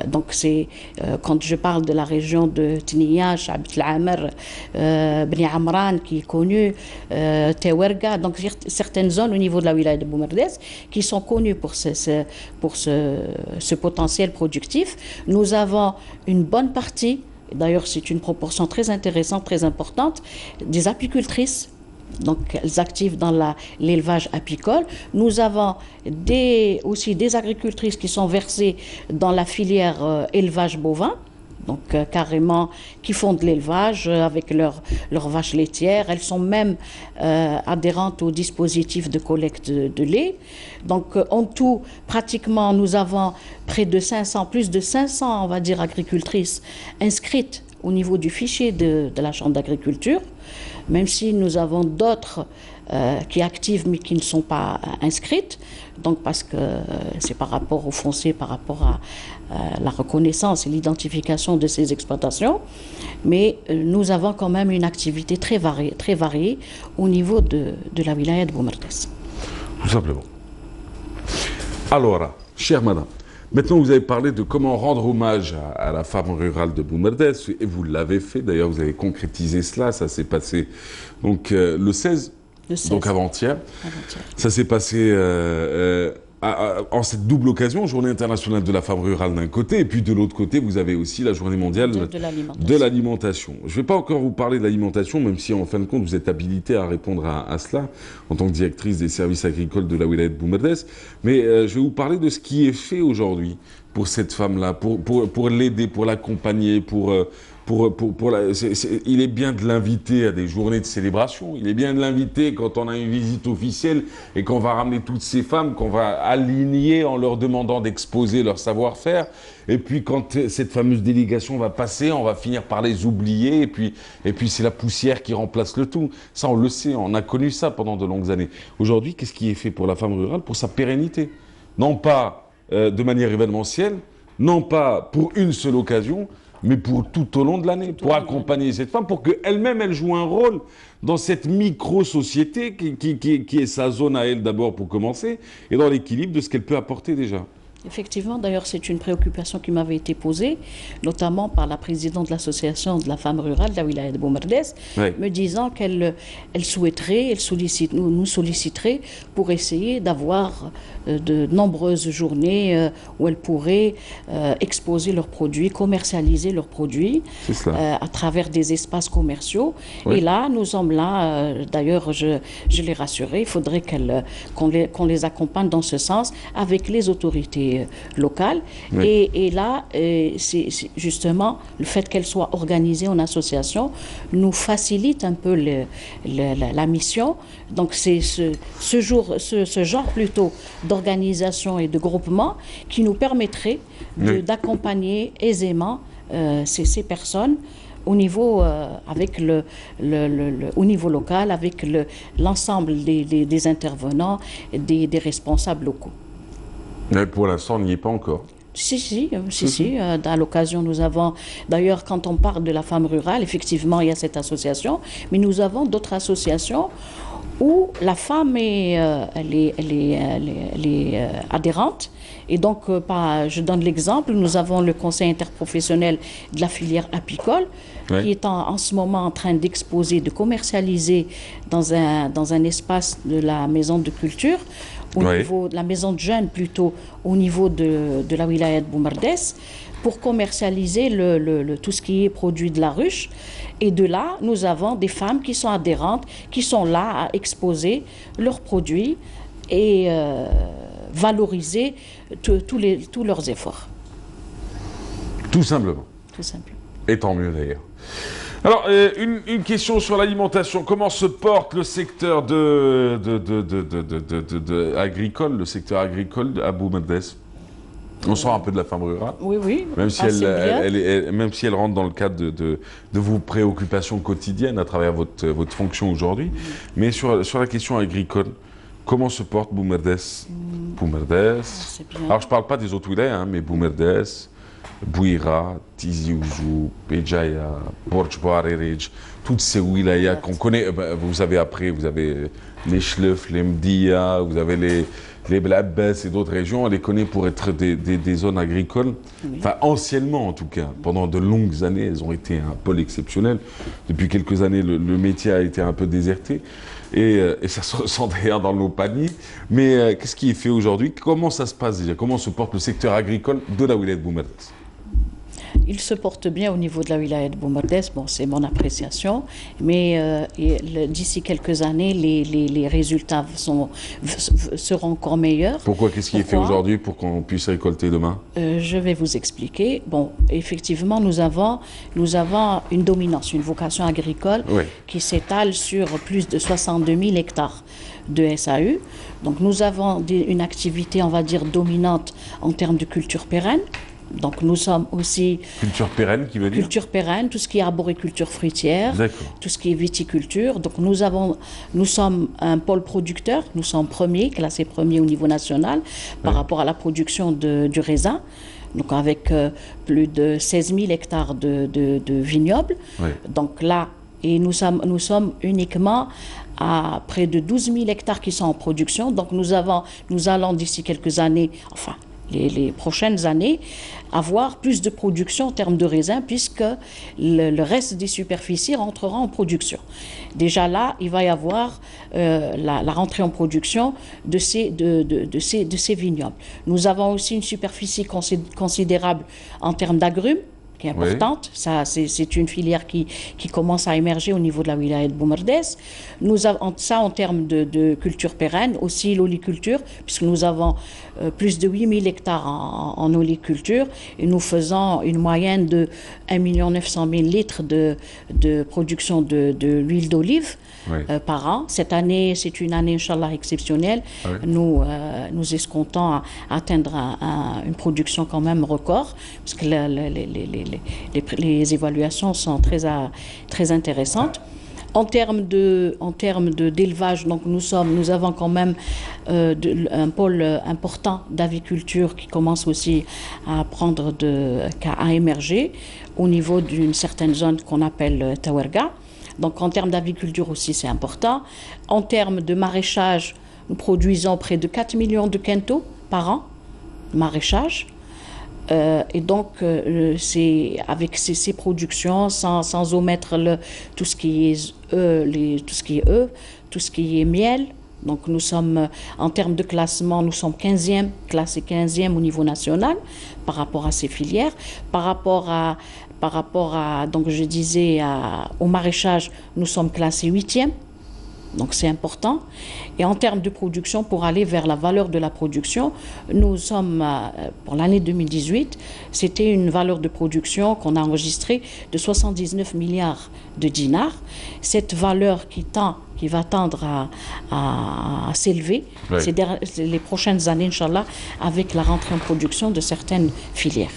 Donc quand je parle de la région de Tniya, Chabt el-Amer, Bni Amran qui est connue, Tewerga, donc certaines zones au niveau de la wilaya de Boumerdès qui sont connues pour ce potentiel productif. Nous avons une bonne partie, d'ailleurs c'est une proportion très intéressante, très importante, des apicultrices. Donc, elles activent dans l'élevage apicole. Nous avons aussi des agricultrices qui sont versées dans la filière élevage bovin, donc carrément qui font de l'élevage avec leurs vaches laitières. Elles sont même adhérentes au dispositif de collecte de lait. Donc, en tout, pratiquement, nous avons plus de 500, on va dire, agricultrices inscrites au niveau du fichier de la Chambre d'agriculture, même si nous avons d'autres qui activent mais qui ne sont pas inscrites, donc parce que c'est par rapport au foncier, par rapport à la reconnaissance et l'identification de ces exploitations, mais nous avons quand même une activité très variée au niveau de la wilaya de Boumerdès. Tout simplement. Alors, chère madame, maintenant vous avez parlé de comment rendre hommage à la femme rurale de Boumerdès, et vous l'avez fait, d'ailleurs vous avez concrétisé cela, ça s'est passé donc, le 16, donc avant-hier. Ça s'est passé en cette double occasion, Journée internationale de la femme rurale d'un côté, et puis de l'autre côté, vous avez aussi la Journée mondiale de l'alimentation. Je ne vais pas encore vous parler de l'alimentation, même si en fin de compte, vous êtes habilité à répondre à cela, en tant que directrice des services agricoles de la wilaya de Boumerdès, mais je vais vous parler de ce qui est fait aujourd'hui pour cette femme-là, pour l'aider, pour l'accompagner, il est bien de l'inviter à des journées de célébration, il est bien de l'inviter quand on a une visite officielle et qu'on va ramener toutes ces femmes, qu'on va aligner en leur demandant d'exposer leur savoir-faire. Et puis quand cette fameuse délégation va passer, on va finir par les oublier et puis c'est la poussière qui remplace le tout. Ça, on le sait, on a connu ça pendant de longues années. Aujourd'hui, qu'est-ce qui est fait pour la femme rurale? Pour sa pérennité. Non pas de manière événementielle, non pas pour une seule occasion, mais pour tout au long de l'année, pour accompagner cette femme, pour qu'elle-même, elle joue un rôle dans cette micro-société qui est sa zone à elle d'abord pour commencer, et dans l'équilibre de ce qu'elle peut apporter déjà. Effectivement, d'ailleurs, c'est une préoccupation qui m'avait été posée, notamment par la présidente de l'association de la femme rurale de la wilaya de Boumerdès, me disant qu'elle souhaiterait, nous solliciterait pour essayer d'avoir de nombreuses journées où elle pourrait exposer leurs produits, commercialiser leurs produits à travers des espaces commerciaux. Et là, nous sommes là, d'ailleurs, je l'ai rassurée, il faudrait qu'on les accompagne dans ce sens avec les autorités locales. Et là, c'est justement le fait qu'elle soit organisée en association nous facilite un peu la mission. Donc c'est ce genre plutôt d'organisation et de groupement qui nous permettrait d'accompagner aisément ces personnes au niveau, au niveau local, avec l'ensemble des intervenants et des responsables locaux. Mais pour l'instant, on n'y est pas encore. Si. À l'occasion, nous avons... D'ailleurs, quand on parle de la femme rurale, effectivement, il y a cette association, mais nous avons d'autres associations où la femme elle est adhérente. Et donc, je donne l'exemple, nous avons le conseil interprofessionnel de la filière apicole, qui est en ce moment en train d'exposer, de commercialiser dans un espace de la maison de culture, au niveau de la maison de jeunes plutôt, au niveau de la wilaya de Boumerdès, pour commercialiser tout ce qui est produit de la ruche. Et de là, nous avons des femmes qui sont adhérentes, qui sont là à exposer leurs produits et valoriser tous leurs efforts. Tout simplement. Tout simplement. Et tant mieux d'ailleurs. Alors, une question sur l'alimentation. Comment se porte le secteur agricole, le secteur agricole à Boumerdès? On sort un peu de la femme rurale. Oui. Même si elle rentre dans le cadre de vos préoccupations quotidiennes à travers votre fonction aujourd'hui. Mais sur la question agricole, comment se porte Boumerdès? Alors, je ne parle pas des autres wilayas, mais Boumerdès, Bouira, Tizi Ouzou, Béjaïa, Borj Bouarerej, toutes ces wilayas qu'on connaît. Vous avez les Chlef, les Mdia, vous avez les Blabbès et d'autres régions, on les connaît pour être des zones agricoles. Enfin, anciennement en tout cas, pendant de longues années, elles ont été un pôle exceptionnel. Depuis quelques années, le métier a été un peu déserté. Et ça se ressent d'ailleurs dans nos paniers. Mais qu'est-ce qui est fait aujourd'hui? Comment ça se passe déjà? Comment se porte le secteur agricole de la wilaya de Boumerdès? Il se porte bien au niveau de la wilaya de Boumerdès, bon, c'est mon appréciation, mais d'ici quelques années, les résultats seront encore meilleurs. Pourquoi? Qu'est-ce qui est fait aujourd'hui pour qu'on puisse récolter demain? Je vais vous expliquer. Bon, effectivement, nous avons une dominance, une vocation agricole qui s'étale sur plus de 62 000 hectares de SAU. Donc nous avons une activité, on va dire, dominante en termes de culture pérenne. Donc nous sommes aussi... Culture pérenne qui veut dire? Culture pérenne, tout ce qui est arboriculture fruitière, tout ce qui est viticulture. Donc nous sommes un pôle producteur, nous sommes classés premiers au niveau national par rapport à la production du raisin. Donc avec plus de 16 000 hectares de vignobles. Donc là, et nous sommes uniquement à près de 12 000 hectares qui sont en production. Donc nous allons d'ici quelques années, enfin les prochaines années, avoir plus de production en termes de raisins puisque le reste des superficies rentrera en production. Déjà là, il va y avoir la rentrée en production de ces vignobles. Nous avons aussi une superficie considérable en termes d'agrumes, qui est importante. C'est une filière qui commence à émerger au niveau de la wilaya de Boumerdès. Nous avons ça en termes de culture pérenne, aussi l'oliculture, puisque nous avons plus de 8 000 hectares en oliculture et nous faisons une moyenne de 1 900 000 litres de production de l'huile d'olive par an. Cette année, c'est une année, Inch'Allah, exceptionnelle. Nous escomptons atteindre une production quand même record, parce que les évaluations sont très intéressantes. En termes d'élevage, donc nous avons quand même un pôle important d'aviculture qui commence aussi à émerger au niveau d'une certaine zone qu'on appelle Tawerga. Donc en termes d'aviculture aussi, c'est important. En termes de maraîchage, nous produisons près de 4 millions de quintaux par an de maraîchage. Et donc, c'est avec ces productions, sans omettre tout ce qui est tout ce qui est miel. Donc, nous sommes, en termes de classement, nous sommes classés 15e au niveau national par rapport à ces filières. Par rapport à donc je disais, au maraîchage, nous sommes classés 8e. Donc c'est important. Et en termes de production, pour aller vers la valeur de la production, nous sommes, pour l'année 2018, c'était une valeur de production qu'on a enregistrée de 79 milliards de dinars. Cette valeur qui va tendre à s'élever les prochaines années, Inch'Allah, avec la rentrée en production de certaines filières.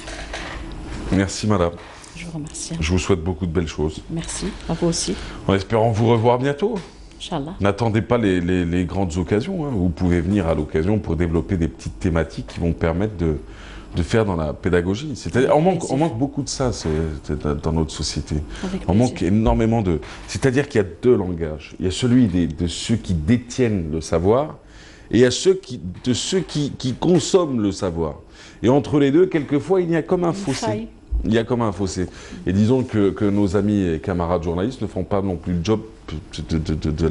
Merci madame. Je vous remercie. Je vous souhaite beaucoup de belles choses. Merci, à vous aussi. En espérant vous revoir bientôt. Inch'Allah. N'attendez pas les grandes occasions. Hein. Vous pouvez venir à l'occasion pour développer des petites thématiques qui vont permettre de faire dans la pédagogie. C'est-à-dire, on manque beaucoup de ça dans notre société. On manque énormément de... C'est-à-dire qu'il y a deux langages. Il y a celui de ceux qui détiennent le savoir et il y a de ceux qui consomment le savoir. Et entre les deux, quelquefois, il y a comme un fossé. Il y a comme un fossé. Et disons que nos amis et camarades journalistes ne font pas non plus le job de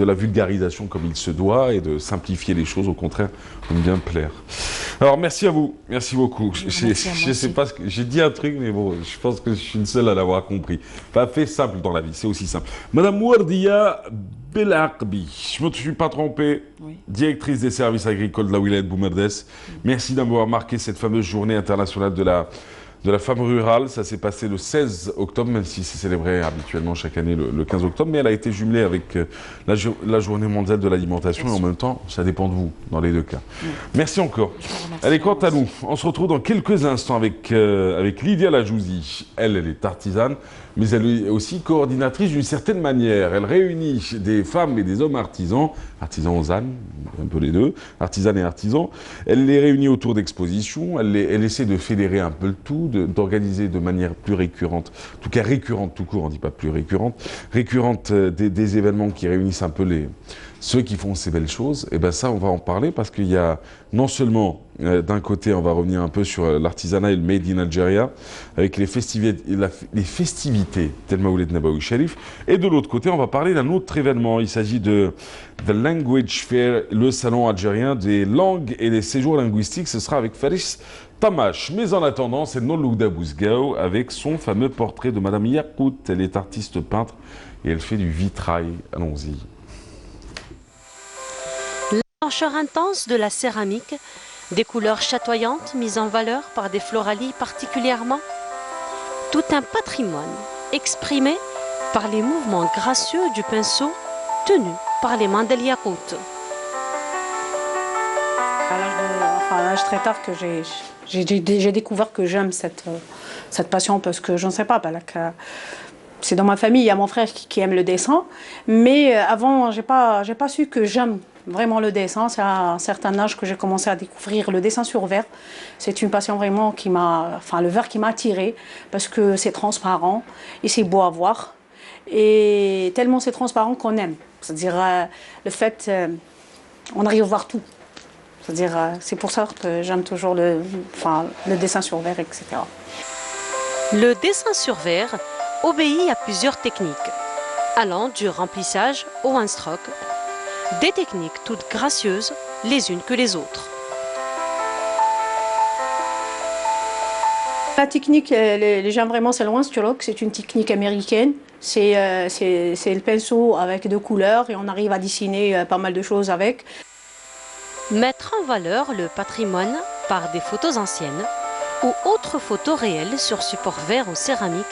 la vulgarisation comme il se doit et de simplifier les choses, au contraire, pour bien plaire. Alors, merci à vous. Merci beaucoup. Je sais pas j'ai dit un truc, mais bon, je pense que je suis le seul à l'avoir compris. Pas fait simple dans la vie, c'est aussi simple. Madame Wardia Belaqbi, je ne me suis pas trompé, directrice des services agricoles de la wilaya de Boumerdès. Merci d'avoir marqué cette fameuse journée internationale de la femme rurale. Ça s'est passé le 16 octobre, même si c'est célébré habituellement chaque année le 15 octobre, mais elle a été jumelée avec la journée mondiale de l'alimentation et en même temps, ça dépend de vous dans les deux cas. Merci encore. Allez, quant à nous, on se retrouve dans quelques instants avec Lydia Lajouzi. Elle est artisane, mais elle est aussi coordinatrice d'une certaine manière. Elle réunit des femmes et des hommes artisans aux ânes, un peu les deux, artisanes et artisans. Elle les réunit autour d'expositions, elle essaie de fédérer un peu le tout, d'organiser de manière plus récurrente, en tout cas récurrente tout court, on ne dit pas plus récurrente, des événements qui réunissent un peu ceux qui font ces belles choses. Et bien ça, on va en parler parce qu'il y a non seulement, d'un côté, on va revenir un peu sur l'artisanat et le Made in Algeria, avec les festivités Tel Maoulid Nabawi Sharif, et de l'autre côté, on va parler d'un autre événement. Il s'agit de The Language Fair, le salon algérien des langues et des séjours linguistiques. Ce sera avec Faris Tamash. Mais en attendant, c'est Nolouda Bouzgaou avec son fameux portrait de Madame Yakout. Elle est artiste peintre et elle fait du vitrail. Allons-y. La blancheur intense de la céramique, des couleurs chatoyantes mises en valeur par des floralies particulièrement. Tout un patrimoine exprimé par les mouvements gracieux du pinceau tenu par les mains d'El Yakout. à l'âge très tard que j'ai découvert que j'aime cette passion parce que je ne sais pas, c'est dans ma famille, il y a mon frère qui aime le dessin, mais avant, j'ai pas su que j'aime vraiment le dessin. C'est à un certain âge que j'ai commencé à découvrir le dessin sur verre. C'est une passion vraiment le verre qui m'a attirée parce que c'est transparent et c'est beau à voir. Et tellement c'est transparent qu'on aime. C'est-à-dire le fait, on arrive à voir tout. C'est-à-dire, c'est pour ça que j'aime toujours le dessin sur verre, etc. Le dessin sur verre obéit à plusieurs techniques, allant du remplissage au one-stroke, des techniques toutes gracieuses les unes que les autres. La technique, j'aime vraiment, c'est le one-stroke, c'est une technique américaine. C'est le pinceau avec 2 couleurs et on arrive à dessiner pas mal de choses avec. Mettre en valeur le patrimoine par des photos anciennes ou autres photos réelles sur support verre ou céramique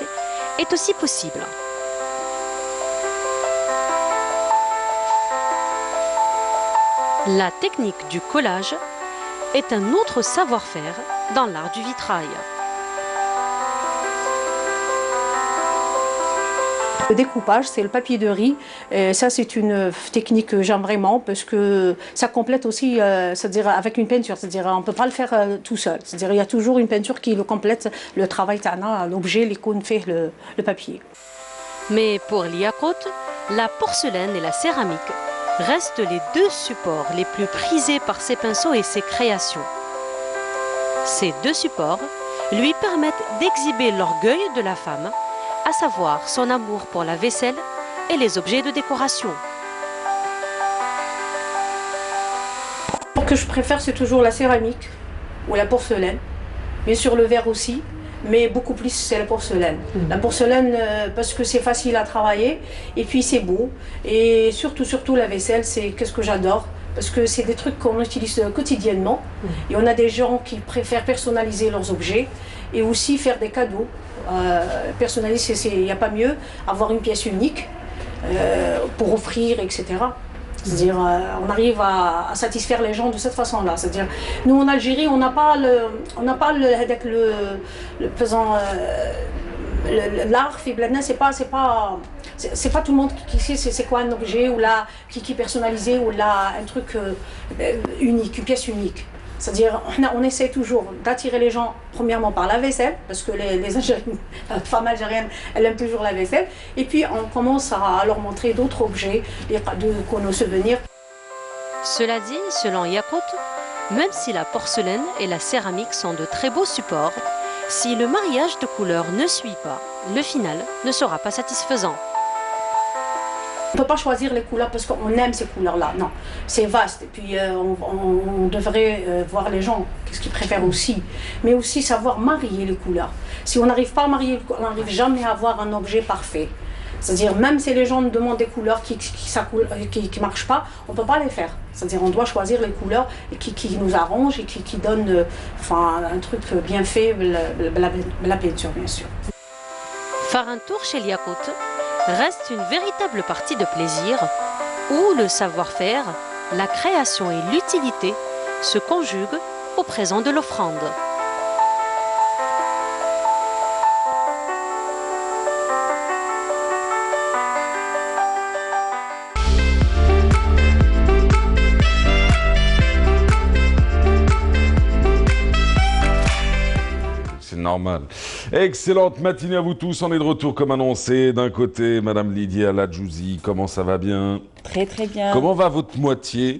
est aussi possible. La technique du collage est un autre savoir-faire dans l'art du vitrail. Le découpage, c'est le papier de riz. Et ça, c'est une technique que j'aime vraiment parce que ça complète aussi, c'est-à-dire avec une peinture. C'est-à-dire, on ne peut pas le faire tout seul. C'est-à-dire, il y a toujours une peinture qui le complète le travail tana, l'objet, l'icône fait le papier. Mais pour Liakot, la porcelaine et la céramique restent les 2 supports les plus prisés par ses pinceaux et ses créations. Ces 2 supports lui permettent d'exhiber l'orgueil de la femme, à savoir son amour pour la vaisselle et les objets de décoration. Ce que je préfère, c'est toujours la céramique ou la porcelaine. Bien sûr, le verre aussi, mais beaucoup plus, c'est la porcelaine. La porcelaine, parce que c'est facile à travailler, et puis c'est beau. Et surtout la vaisselle, c'est ce que j'adore. Parce que c'est des trucs qu'on utilise quotidiennement. Et on a des gens qui préfèrent personnaliser leurs objets et aussi faire des cadeaux. Personnaliser, il n'y a pas mieux, avoir une pièce unique pour offrir, etc. C'est-à-dire, on arrive à satisfaire les gens de cette façon-là. C'est-à-dire, nous en Algérie, on n'a pas l'art fait bladna, c'est pas tout le monde qui sait c'est quoi un objet ou là qui est personnalisé ou là un truc unique, une pièce unique. C'est-à-dire, on essaie toujours d'attirer les gens, premièrement par la vaisselle, parce que les femmes algériennes, elles aiment toujours la vaisselle. Et puis, on commence à leur montrer d'autres objets, nos souvenirs. Cela dit, selon Yakut, même si la porcelaine et la céramique sont de très beaux supports, si le mariage de couleurs ne suit pas, le final ne sera pas satisfaisant. On ne peut pas choisir les couleurs parce qu'on aime ces couleurs-là, non. C'est vaste, et puis on devrait voir les gens, qu'est-ce qu'ils préfèrent aussi. Mais aussi savoir marier les couleurs. Si on n'arrive pas à marier, on n'arrive jamais à avoir un objet parfait. C'est-à-dire, même si les gens nous demandent des couleurs qui ne marchent pas, on ne peut pas les faire. C'est-à-dire, on doit choisir les couleurs qui nous arrangent et qui donnent un truc bien fait, la peinture, bien sûr. Faire un tour chez Liakut reste une véritable partie de plaisir où le savoir-faire, la création et l'utilité se conjuguent au présent de l'offrande. Normal. Excellente matinée à vous tous. On est de retour comme annoncé. D'un côté, Madame Lydia Ladjouzi. Comment ça va bien? Très très bien. Comment va votre moitié?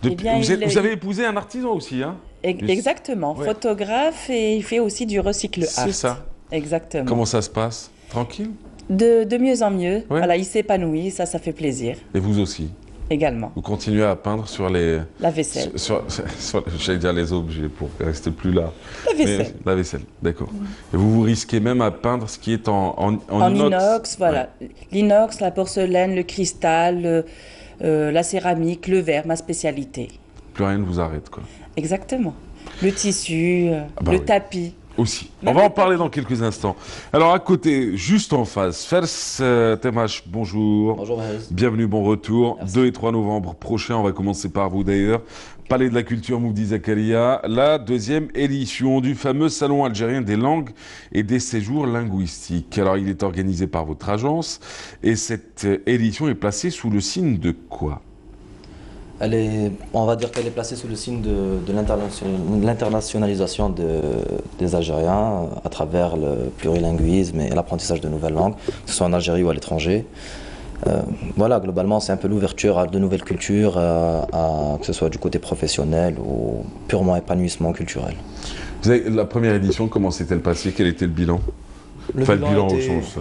Eh bien, vous avez épousé un artisan aussi, hein? Exactement. Ouais. Photographe et il fait aussi du recycle art. C'est ça. Exactement. Comment ça se passe? Tranquille? De mieux en mieux. Ouais. Voilà, il s'épanouit, ça fait plaisir. Et vous aussi? Également. Vous continuez à peindre sur les... La vaisselle. J'allais dire les objets pour rester plus là. La vaisselle. Mais, la vaisselle, d'accord. Et vous risquez même à peindre ce qui est en inox. Voilà. Ouais. L'inox, la porcelaine, le cristal, la céramique, le verre, ma spécialité. Plus rien ne vous arrête, quoi. Exactement. Le tissu, le tapis. Aussi. On va en parler dans quelques instants. Alors à côté, juste en face, Fers Temash, bonjour. Bonjour Mahez. Bienvenue, bon retour. Merci. 2 et 3 novembre prochain, on va commencer par vous d'ailleurs. Palais de la Culture Moufdi Zakaria, la 2e édition du fameux Salon algérien des langues et des séjours linguistiques. Alors il est organisé par votre agence et cette édition est placée sous le signe de quoi ? On va dire qu'elle est placée sous le signe de l'internationalisation des Algériens à travers le plurilinguisme et l'apprentissage de nouvelles langues, que ce soit en Algérie ou à l'étranger. Voilà, globalement, c'est un peu l'ouverture à de nouvelles cultures, que ce soit du côté professionnel ou purement épanouissement culturel. Vous avez, la première édition, comment s'est-elle passée? Quel était le bilan? Le bilan au sens,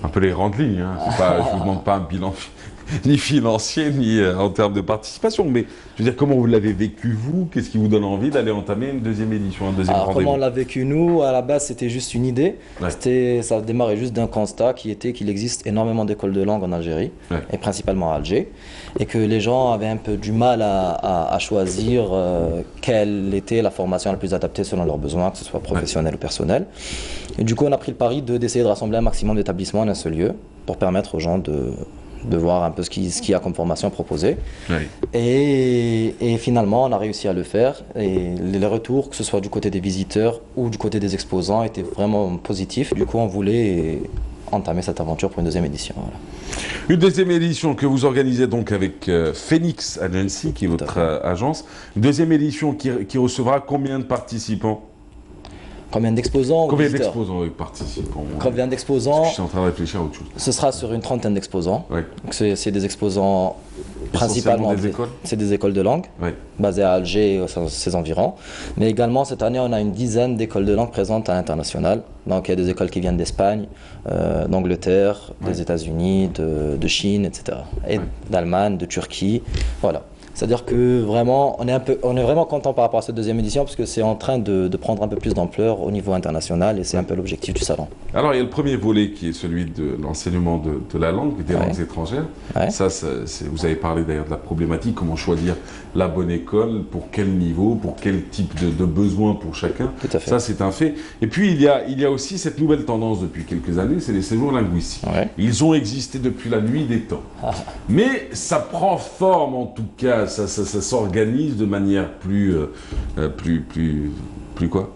un peu les grandes lignes. Hein. Pas, je ne vous demande pas un bilan ni financier, ni en termes de participation, mais je veux dire, comment vous l'avez vécu, vous? Qu'est-ce qui vous donne envie d'aller entamer une 2e édition, un 2e rendez-vous? Comment on l'a vécu, nous? À la base, c'était juste une idée. Ouais. Ça démarrait juste d'un constat qui était qu'il existe énormément d'écoles de langue en Algérie, ouais, et principalement à Alger, et que les gens avaient un peu du mal à choisir quelle était la formation la plus adaptée selon leurs besoins, que ce soit professionnel, ouais, ou personnel. Et du coup, on a pris le pari d'essayer de rassembler un maximum d'établissements en un seul lieu pour permettre aux gens de voir un peu ce qu'il y a comme formation proposée. Oui. Et finalement, on a réussi à le faire. Et les retours, que ce soit du côté des visiteurs ou du côté des exposants, étaient vraiment positifs. Du coup, on voulait entamer cette aventure pour une 2e édition. Voilà. Une 2e édition que vous organisez donc avec Phoenix Agency, qui est votre agence. Une 2e édition qui recevra combien de participants? Combien d'exposants? Combien d'exposants et participants? Combien d'exposants? Je suis en train de réfléchir à autre chose. Ce sera sur une 30aine d'exposants. Oui. C'est des exposants principalement des écoles. C'est des écoles de langue, oui, basées à Alger et ses environs. Mais également, cette année, on a une dizaine d'écoles de langue présentes à l'international. Donc il y a des écoles qui viennent d'Espagne, d'Angleterre, oui, des États-Unis, de Chine, etc. Et oui, d'Allemagne, de Turquie. Voilà. C'est-à-dire que vraiment, on est vraiment content par rapport à cette 2e édition parce que c'est en train de prendre un peu plus d'ampleur au niveau international et c'est un peu l'objectif du salon. Alors il y a le premier volet qui est celui de l'enseignement de la langue, des langues étrangères. Ouais. Ça, vous avez parlé d'ailleurs de la problématique, comment choisir la bonne école, pour quel niveau, pour quel type de besoin pour chacun. Tout à fait. Ça c'est un fait. Et puis il y a aussi cette nouvelle tendance depuis quelques années, c'est les séjours linguistiques. Ouais. Ils ont existé depuis la nuit des temps. Ah. Mais ça prend forme en tout cas. Ça s'organise de manière plus quoi?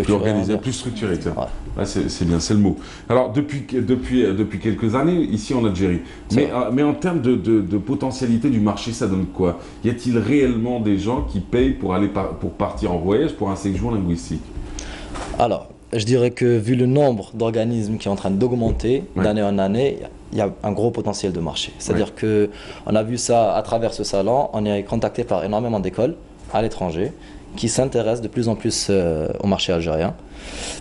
Plus organisée, plus structurée. Ouais. Là, c'est bien, c'est le mot. Alors, depuis quelques années, ici en Algérie, mais en termes de potentialité du marché, ça donne quoi? Y a-t-il réellement des gens qui payent pour partir en voyage pour un séjour linguistique? Alors, je dirais que vu le nombre d'organismes qui est en train d'augmenter, ouais, d'année en année, il y a un gros potentiel de marché. C'est-à-dire, ouais, qu'on a vu ça à travers ce salon, on est contacté par énormément d'écoles à l'étranger qui s'intéressent de plus en plus au marché algérien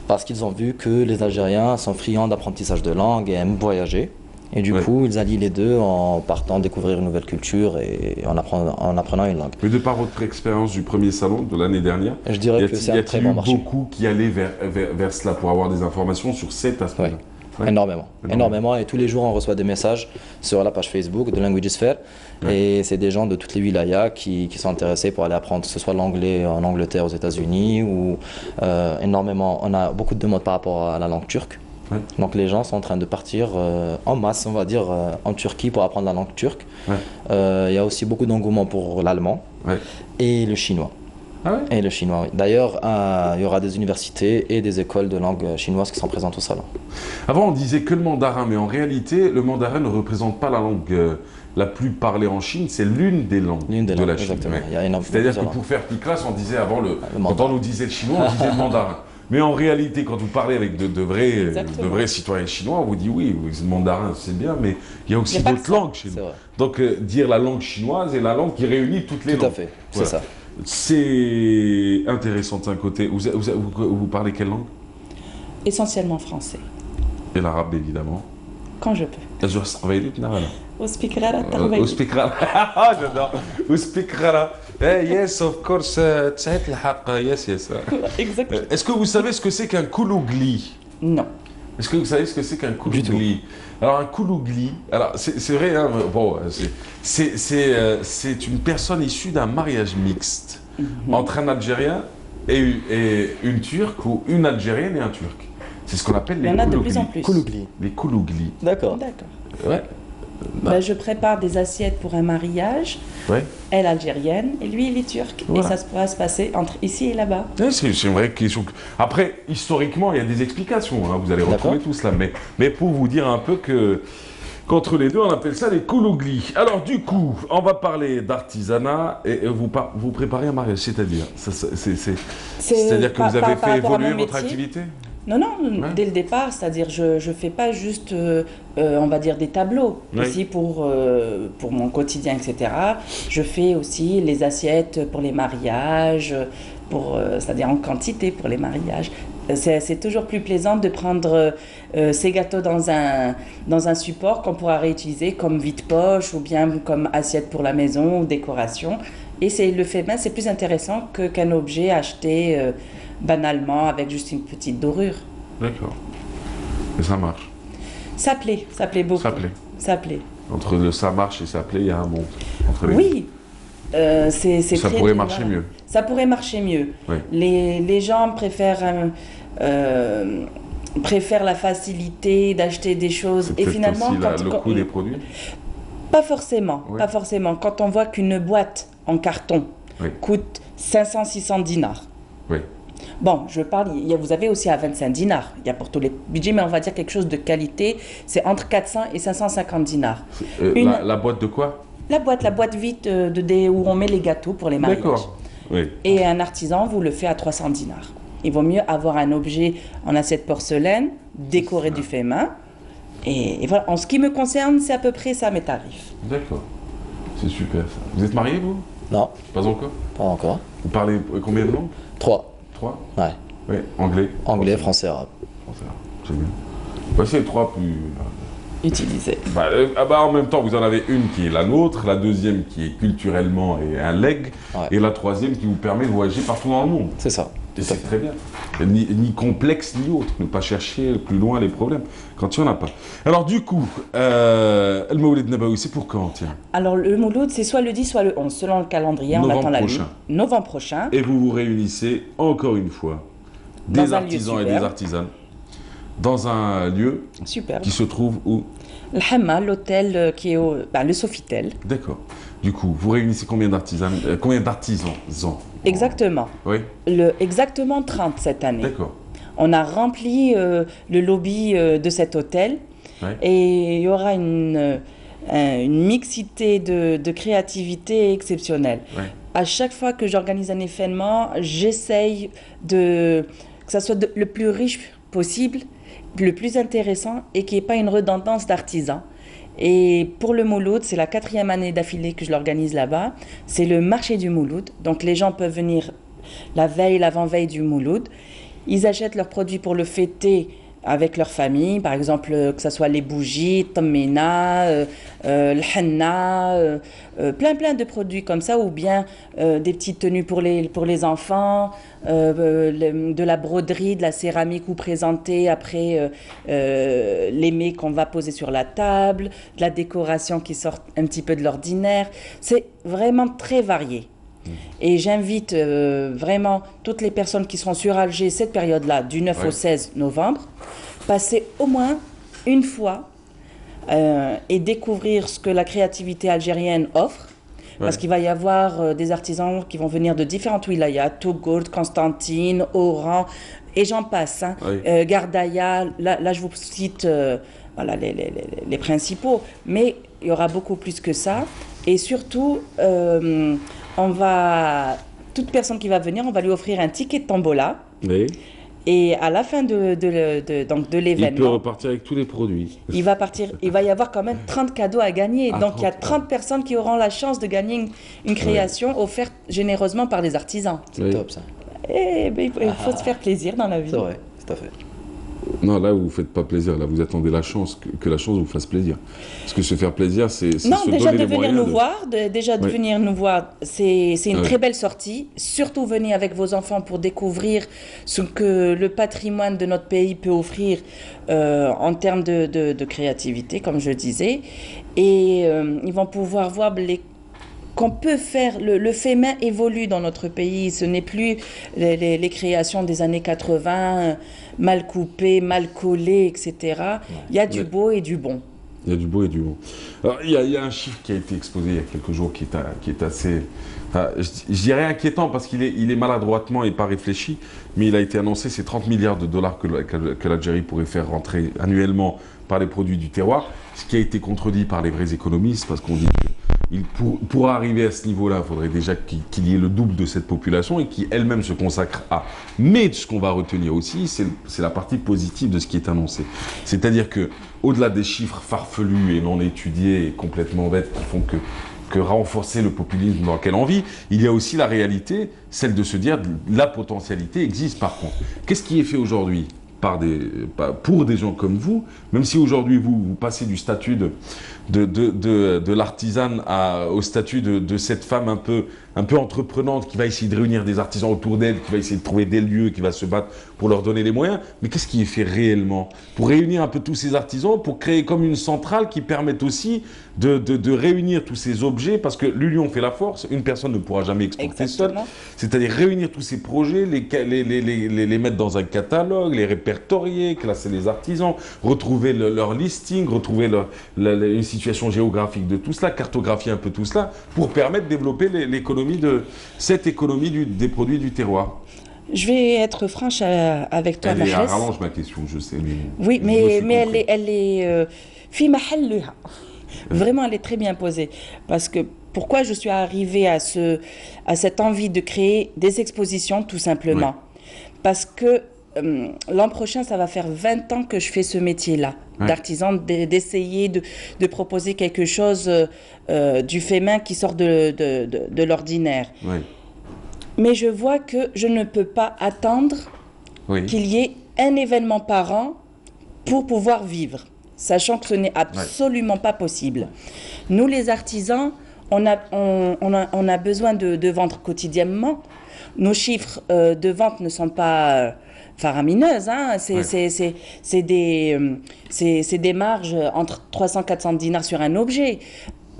parce qu'ils ont vu que les Algériens sont friands d'apprentissage de langue et aiment voyager. Et du, ouais, coup, ils allient les deux en partant découvrir une nouvelle culture et en apprenant une langue. Mais de par votre expérience du premier salon de l'année dernière, je dirais que c'est un très bon marché. Y a-t-il beaucoup qui allaient vers cela pour avoir des informations sur cet aspect-là? Ouais. Ouais. Énormément. Et tous les jours, on reçoit des messages sur la page Facebook de Languagesphère. Ouais. Et c'est des gens de toutes les wilayas qui sont intéressés pour aller apprendre, que ce soit l'anglais en Angleterre, aux États-Unis, ou énormément. On a beaucoup de demandes par rapport à la langue turque. Ouais. Donc les gens sont en train de partir en masse, on va dire, en Turquie pour apprendre la langue turque. Ouais. Y a aussi beaucoup d'engouement pour l'allemand, ouais, et le chinois. Ah ouais? Et le chinois, oui. D'ailleurs, il y aura des universités et des écoles de langue chinoise qui sont présentes au salon. Avant, on disait que le mandarin, mais en réalité, le mandarin ne représente pas la langue la plus parlée en Chine, c'est l'une des langues de la Chine. Exactement. Ouais. C'est-à-dire que pour faire petite classe, on disait avant, quand on nous disait le chinois, on disait le mandarin. Mais en réalité, quand vous parlez avec de vrais citoyens chinois, on vous dit oui, le mandarin c'est bien, mais il y a aussi d'autres langues chez nous. Donc dire la langue chinoise est la langue qui réunit toutes les langues. Tout à fait, voilà. C'est ça. C'est intéressant d'un côté. Vous parlez quelle langue? Essentiellement français. Et l'arabe, évidemment. Quand je peux. J'adore. Yes, of course. Yes. Exactement. Est-ce que vous savez ce que c'est qu'un koulougli? Non. Est-ce que vous savez ce que c'est qu'un koulougli? Alors un koulougli, alors c'est vrai, hein, bon, c'est une personne issue d'un mariage mixte entre un Algérien et une Turque ou une Algérienne et un Turc. C'est ce qu'on appelle les Il y en a de plus en plus. Koulougli. Les koulougli. D'accord. Ouais. Je prépare des assiettes pour un mariage. Ouais. Elle algérienne et lui il est turc. Voilà. Et ça pourra se passer entre ici et là-bas. Ouais, c'est une vraie question. Après, historiquement, il y a des explications. Hein, vous allez retrouver tout cela. Mais pour vous dire un peu que qu'entre les deux, on appelle ça les koulougli. Alors du coup, on va parler d'artisanat et vous préparez un mariage, c'est-à-dire c'est-à-dire que vous avez fait évoluer votre activité? Non, dès le départ, c'est-à-dire je fais pas juste, on va dire, des tableaux aussi pour mon quotidien, etc. Je fais aussi les assiettes pour les mariages, c'est-à-dire en quantité pour les mariages. C'est toujours plus plaisant de prendre ces gâteaux dans un support qu'on pourra réutiliser comme vide-poche ou bien comme assiette pour la maison ou décoration. Et le fait main, c'est plus intéressant qu'un objet acheté banalement avec juste une petite dorure. D'accord. Et ça marche? Ça plaît beaucoup. Ça plaît. Entre le ça marche et ça plaît, il y a un monde. Oui. Ça pourrait marcher mieux. Ça pourrait marcher mieux. Oui. Les gens préfèrent la facilité d'acheter des choses. Et finalement, aussi le coût des produits? Pas forcément. Quand on voit qu'une boîte en carton coûte 500-600 dinars. Oui. Bon, vous avez aussi à 25 dinars. Il y a pour tous les budgets, mais on va dire quelque chose de qualité. C'est entre 400 et 550 dinars. La boîte de quoi? La boîte vide où on met les gâteaux pour les mariages. D'accord. Oui. Et un artisan vous le fait à 300 dinars. Il vaut mieux avoir un objet en assiette porcelaine, décoré du fait main. Et voilà, en ce qui me concerne, c'est à peu près ça mes tarifs. D'accord. C'est super ça. Vous êtes marié, vous? Non. Pas encore? Pas encore. Vous parlez combien de langues? 3. 3? Ouais. Oui, anglais? Anglais, français, arabe. Français, arabe, c'est bien. Bah, c'est les 3 plus... utilisés. En même temps, vous en avez une qui est la nôtre, la deuxième qui est culturellement et un leg, et la troisième qui vous permet de voyager partout dans le monde. C'est ça. Et c'est très bien. Ni complexe ni autre. Ne pas chercher plus loin les problèmes quand il n'y en a pas. Alors du coup, le Mawlid Nabawi, c'est pour quand, tiens? Alors le Mouloud, c'est soit le 10, soit le 11, selon le calendrier. On attend la lune. Novembre prochain. Et vous vous réunissez encore une fois, des artisans et des artisanes, dans un lieu qui se trouve où? Le Hamma, l'hôtel qui est le Sofitel. D'accord. Du coup, vous réunissez combien d'artisans? Exactement. Oui. Exactement 30 cette année. D'accord. On a rempli le lobby de cet hôtel et il y aura une mixité de créativité exceptionnelle. Ouais. À chaque fois que j'organise un événement, j'essaye que ça soit le plus riche possible, le plus intéressant et qu'il n'y ait pas une redondance d'artisans. Et pour le Mouloud, c'est la 4e année d'affilée que je l'organise là-bas. C'est le marché du Mouloud. Donc les gens peuvent venir la veille, l'avant-veille du Mouloud. Ils achètent leurs produits pour le fêter avec leur famille. Par exemple, que ce soit les bougies, tammina, le henna, plein de produits comme ça. Ou bien des petites tenues pour les enfants, de la broderie, de la céramique ou présenter après les mets qu'on va poser sur la table, de la décoration qui sort un petit peu de l'ordinaire. C'est vraiment très varié. Et j'invite vraiment toutes les personnes qui seront sur Alger cette période-là, du 9 au 16 novembre, passer au moins une fois et découvrir ce que la créativité algérienne offre. Parce qu'il va y avoir des artisans qui vont venir de différentes wilayas, Tougourt, Constantine, Oran, et j'en passe. Hein. Gardaïa, là je vous cite voilà, les principaux, mais il y aura beaucoup plus que ça. Et surtout, toute personne qui va venir, on va lui offrir un ticket de tombola. Oui. Et à la fin de l'événement, il peut repartir avec tous les produits. Il va y avoir quand même 30 cadeaux à gagner. Donc il y a 30 personnes qui auront la chance de gagner une création offerte généreusement par les artisans. C'est top ça. Et il faut se faire plaisir dans la vie. C'est vrai, tout à fait. Non, là, vous ne faites pas plaisir. Là, vous attendez la chance, que la chance vous fasse plaisir. Parce que se faire plaisir, c'est se donner les moyens. De venir nous voir, c'est une très belle sortie. Surtout, venez avec vos enfants pour découvrir ce que le patrimoine de notre pays peut offrir en termes de créativité, comme je disais. Et ils vont pouvoir voir qu'on peut faire, le fait main évolue dans notre pays. Ce n'est plus les créations des années 80, mal coupées, mal collées, etc. Il y a du beau et du bon. Il y a du beau et du bon. Alors, il y a un chiffre qui a été exposé il y a quelques jours qui est assez, je dirais inquiétant parce qu'il est maladroitement et pas réfléchi, mais il a été annoncé, c'est 30 milliards de dollars que l'Algérie pourrait faire rentrer annuellement par les produits du terroir, ce qui a été contredit par les vrais économistes parce qu'on dit que pour arriver à ce niveau-là, il faudrait déjà qu'il y ait le double de cette population et qui elle-même se consacre à. Mais ce qu'on va retenir aussi, c'est la partie positive de ce qui est annoncé. C'est-à-dire que au-delà des chiffres farfelus et non étudiés et complètement bêtes qui font que renforcer le populisme dans lequel on vit, il y a aussi la réalité, celle de se dire la potentialité existe par contre. Qu'est-ce qui est fait aujourd'hui pour des gens comme vous, même si aujourd'hui vous passez du statut de l'artisane au statut de cette femme un peu entreprenante qui va essayer de réunir des artisans autour d'elle, qui va essayer de trouver des lieux, qui va se battre pour leur donner les moyens. Mais qu'est-ce qui est fait réellement pour réunir un peu tous ces artisans, pour créer comme une centrale qui permette aussi de réunir tous ces objets, parce que l'union fait la force, une personne ne pourra jamais exporter seule. C'est-à-dire réunir tous ces projets, les mettre dans un catalogue, les répertorier, classer les artisans, retrouver leur listing, retrouver une situation géographique de tout cela, cartographier un peu tout cela, pour permettre de développer cette économie des produits du terroir. Je vais être franche avec toi, Mahrez. Elle rallonge ma question, je sais. Oui, mais elle est fi mahalluha. Vraiment, elle est très bien posée. Parce que pourquoi je suis arrivée à cette envie de créer des expositions, tout simplement. Parce que l'an prochain, ça va faire 20 ans que je fais ce métier-là, d'artisan, d'essayer de proposer quelque chose du fait main qui sort de l'ordinaire. Mais je vois que je ne peux pas attendre qu'il y ait un événement par an pour pouvoir vivre, sachant que ce n'est absolument pas possible. Nous, les artisans, on a besoin de vendre quotidiennement. Nos chiffres de vente ne sont pas faramineuses. Hein. C'est des marges entre 300-400 dinars sur un objet.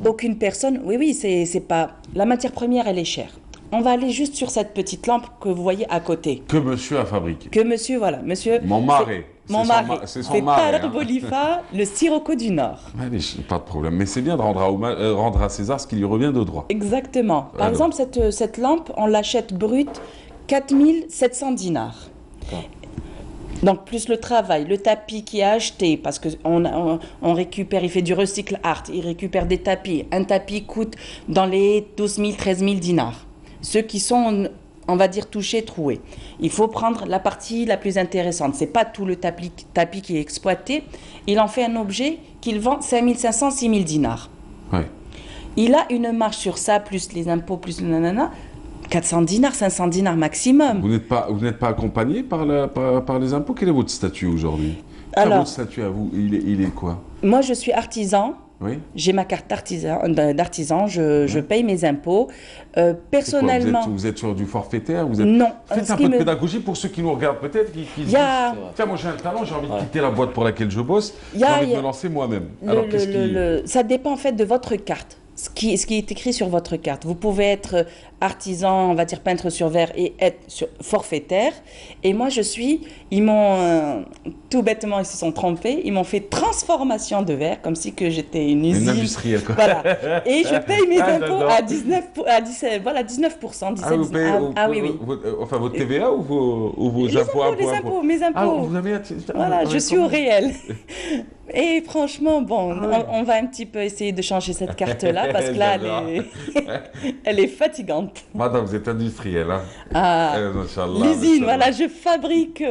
Aucune personne... Oui, c'est pas... La matière première, elle est chère. On va aller juste sur cette petite lampe que vous voyez à côté. Que monsieur a fabriqué. Que monsieur, voilà. Monsieur... Mon mari. Mon mari. C'est son mari. C'est Tarek Bolifa, le Sirocco du Nord. Allez, pas de problème. Mais c'est bien de rendre à César ce qui lui revient de droit. Exactement. Par exemple, cette lampe, on l'achète brute 4700 dinars. Donc, plus le travail, le tapis qui est acheté, parce qu'on récupère, il fait du recycle art, il récupère des tapis. Un tapis coûte dans les 12 000, 13 000 dinars. Ceux qui sont, on va dire, touchés, troués. Il faut prendre la partie la plus intéressante. Ce n'est pas tout le tapis qui est exploité. Il en fait un objet qu'il vend 5 500, 6 000 dinars. Il a une marge sur ça, plus les impôts, plus le nanana, 400 dinars, 500 dinars maximum. Vous n'êtes pas accompagné par les impôts? Quel est votre statut aujourd'hui? Alors, votre statut à vous, il est quoi? Moi, je suis artisan. J'ai ma carte d'artisan, je paye mes impôts. Personnellement... Quoi, vous êtes sur du forfaitaire? Non. Faites un peu de pédagogie pour ceux qui nous regardent peut-être, qui disent tiens, moi j'ai un talent, j'ai envie de quitter la boîte pour laquelle je bosse, j'ai envie de me lancer moi-même. Alors, ça dépend en fait de votre carte. Ce qui est écrit sur votre carte. Vous pouvez être artisan, on va dire peintre sur verre et être forfaitaire. Et moi, ils m'ont, tout bêtement, ils se sont trompés, ils m'ont fait transformation de verre, comme si que j'étais une usine. Une industrielle, quoi. Voilà. Et je paye mes impôts à 19%. 17%. Oui. Enfin, votre TVA ou vos impôts? Mes impôts. Voilà, je suis au réel. Et franchement, bon, on va un petit peu essayer de changer cette carte-là parce que là, elle est fatigante. Madame, vous êtes industrielle, hein? L'usine, voilà, je fabrique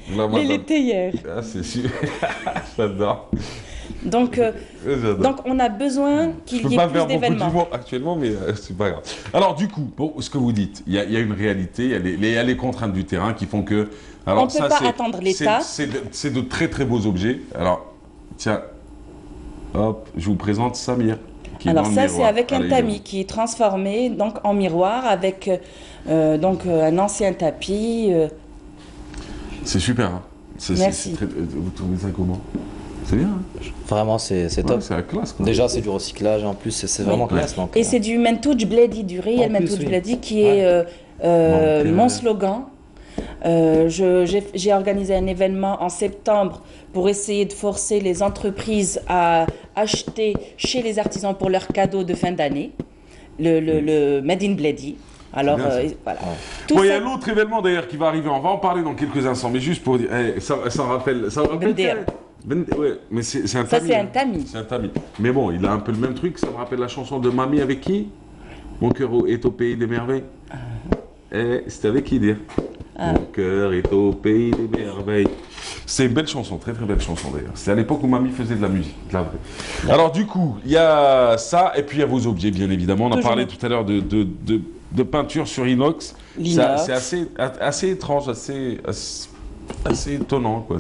les laitières. Ah, c'est sûr. J'adore. Donc, on a besoin qu'il y ait plus d'événements. Je ne peux pas faire beaucoup d'humour actuellement, mais c'est pas grave. Alors, du coup, ce que vous dites, il y a une réalité, il y a les contraintes du terrain qui font que... Alors, on ne peut pas attendre l'État. C'est de très très beaux objets. Alors, tiens, hop, je vous présente Samir. Alors ça, c'est avec un tamis qui est transformé donc, en miroir avec un ancien tapis. C'est super. Hein. Merci. Vous trouvez ça comment? C'est bien. Hein. Vraiment, c'est top. C'est la classe. Quoi. Déjà, c'est du recyclage et en plus, c'est vraiment classe. Donc, et c'est du Mentouj Bledi, du réel Mentouj Bledi, qui est mon slogan. J'ai organisé un événement en septembre pour essayer de forcer les entreprises à acheter chez les artisans pour leurs cadeaux de fin d'année, le Made in Bledi. Alors, voilà. Bon, il y a l'autre événement d'ailleurs qui va arriver, on va en parler dans quelques instants, mais juste pour dire, ça rappelle ouais, mais c'est un tamis. Ça, c'est un tamis. C'est un tamis. Mais bon, il a un peu le même truc, ça me rappelle la chanson de Mamie avec qui? Mon cœur est au pays des merveilles. C'était avec qui dire? Mon cœur est au pays des merveilles. C'est une belle chanson, très très belle chanson d'ailleurs. C'est à l'époque où Mamie faisait de la musique, la vraie. Alors du coup, il y a ça, et puis il y a vos objets bien évidemment. On a parlé tout à l'heure de peinture sur inox. C'est assez étrange, assez étonnant, quoi.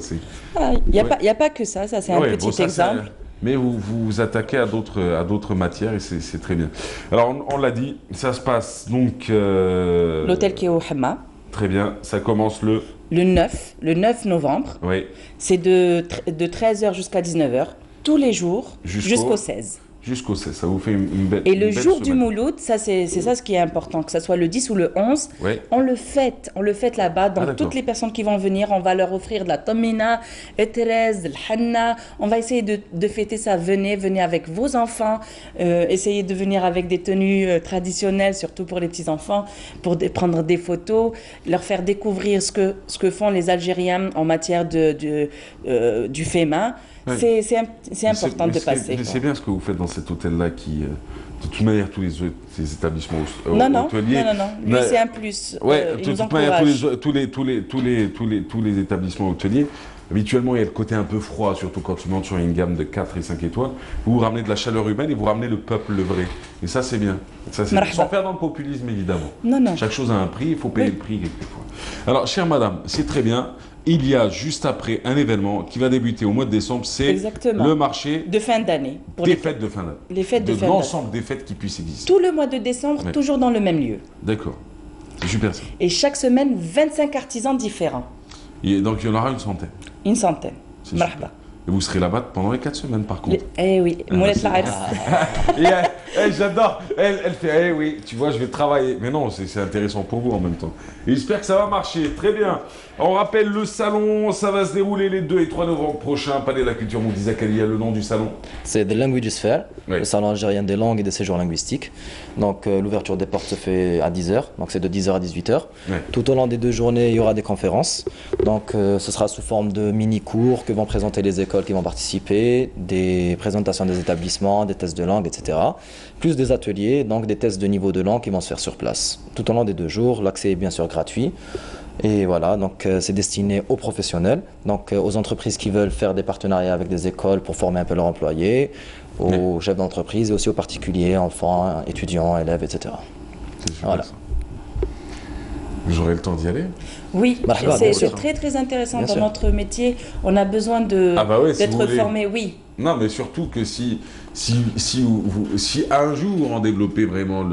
Il n'y a pas que ça, c'est un petit exemple. Mais vous vous attaquez à d'autres matières et c'est très bien. Alors on l'a dit, ça se passe donc... L'hôtel qui est au Hamma. Très bien, ça commence le 9 novembre. Oui. C'est de 13h jusqu'à 19h, tous les jours, jusqu'au 16. Jusqu'au 16, ça vous fait une belle Et le jour semaine. du Mouloud, c'est ça ce qui est important, que ce soit le 10 ou le 11, on le fête là-bas. Donc toutes les personnes qui vont venir, on va leur offrir de la tomina, Thérèse, le hanna. On va essayer de fêter ça. Venez avec vos enfants, essayez de venir avec des tenues traditionnelles, surtout pour les petits-enfants, pour prendre des photos, leur faire découvrir ce que font les Algériens en matière du fait main. Ouais. C'est important de passer. C'est bien ce que vous faites dans cet hôtel-là qui, de toute manière, tous les établissements hôteliers... Non. Lui, c'est un plus. Ouais, de toute manière, tous les établissements hôteliers, habituellement, il y a le côté un peu froid, surtout quand tu montes sur une gamme de 4 et 5 étoiles. Vous ramenez de la chaleur humaine et vous ramenez le peuple, le vrai. Et ça, c'est bien. Ça, c'est sans faire dans le populisme, évidemment. Non. Chaque chose a un prix, il faut payer le prix quelquefois. Alors, chère madame, c'est très bien. Il y a juste après un événement qui va débuter au mois de décembre, c'est le marché de fin d'année. Des fêtes de fin d'année. Les fêtes de fin d'année. L'ensemble des fêtes qui puissent exister. Tout le mois de décembre, toujours dans le même lieu. D'accord. C'est super ça. Et chaque semaine, 25 artisans différents. Et donc il y en aura une centaine. Une centaine. Marhaba. Et vous serez là-bas pendant les 4 semaines par contre. Eh oui, Moulette Laïf. J'adore. Elle fait, oui, tu vois, je vais travailler. Mais non, c'est intéressant pour vous en même temps. Et j'espère que ça va marcher. Très bien. On rappelle le salon, ça va se dérouler les 2 et 3 novembre prochains. Palais de la Culture Moudiza Kalia, le nom du salon. C'est The Languages Fair, le salon algérien des langues et des séjours linguistiques. Donc l'ouverture des portes se fait à 10h, donc c'est de 10h à 18h. Tout au long des 2 journées, il y aura des conférences. Donc ce sera sous forme de mini-cours que vont présenter les écoles qui vont participer, des présentations des établissements, des tests de langue, etc. Plus des ateliers, donc des tests de niveau de langue qui vont se faire sur place. Tout au long des 2 jours, l'accès est bien sûr gratuit. Et voilà, donc c'est destiné aux professionnels, donc aux entreprises qui veulent faire des partenariats avec des écoles pour former un peu leurs employés, aux chefs d'entreprise et aussi aux particuliers, enfants, étudiants, élèves, etc. Voilà. Vous aurez le temps d'y aller? Oui, c'est très très intéressant dans notre métier. On a besoin d'être formé, oui. Non, mais surtout que si un jour on développait vraiment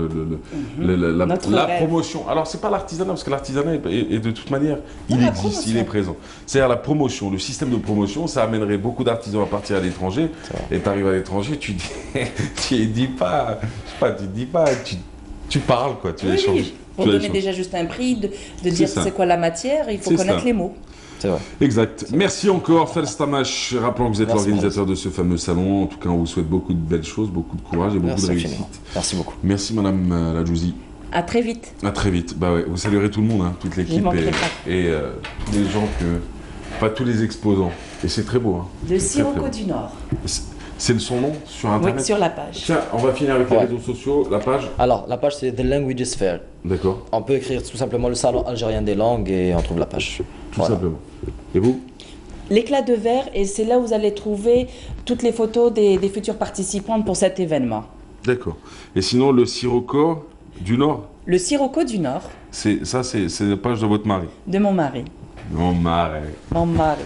la promotion, alors c'est pas l'artisanat, parce que l'artisanat est de toute manière, il existe, il est présent. C'est-à-dire la promotion, le système de promotion, ça amènerait beaucoup d'artisans à partir à l'étranger, et tu arrives à l'étranger, tu parles quoi, tu échanges. Pour donner déjà juste un prix, de dire c'est quoi la matière, il faut connaître les mots. C'est vrai. Exact. Merci encore, Felstamash. Rappelons que vous êtes l'organisateur de ce fameux salon. En tout cas, on vous souhaite beaucoup de belles choses, beaucoup de courage et beaucoup de réussite. Merci beaucoup. Merci, Madame Ladjouzi. À très vite. À très vite. Bah ouais, vous saluerez tout le monde, hein, toute l'équipe et tous les gens pas tous les exposants. Et c'est très beau. Hein. Le Sirocco du Nord. C'est son nom sur Internet? Oui, sur la page. Tiens, on va finir avec les réseaux sociaux. La page? Alors, la page, c'est The Languages Fair. D'accord. On peut écrire tout simplement le salon algérien des langues et on trouve la page. Tout simplement. Et vous? L'éclat de verre, et c'est là où vous allez trouver toutes les photos des futurs participants pour cet événement. D'accord. Et sinon, le Sirocco du Nord? Le Sirocco du Nord. C'est la page de votre mari? De mon mari. Mon mari. Mon mari.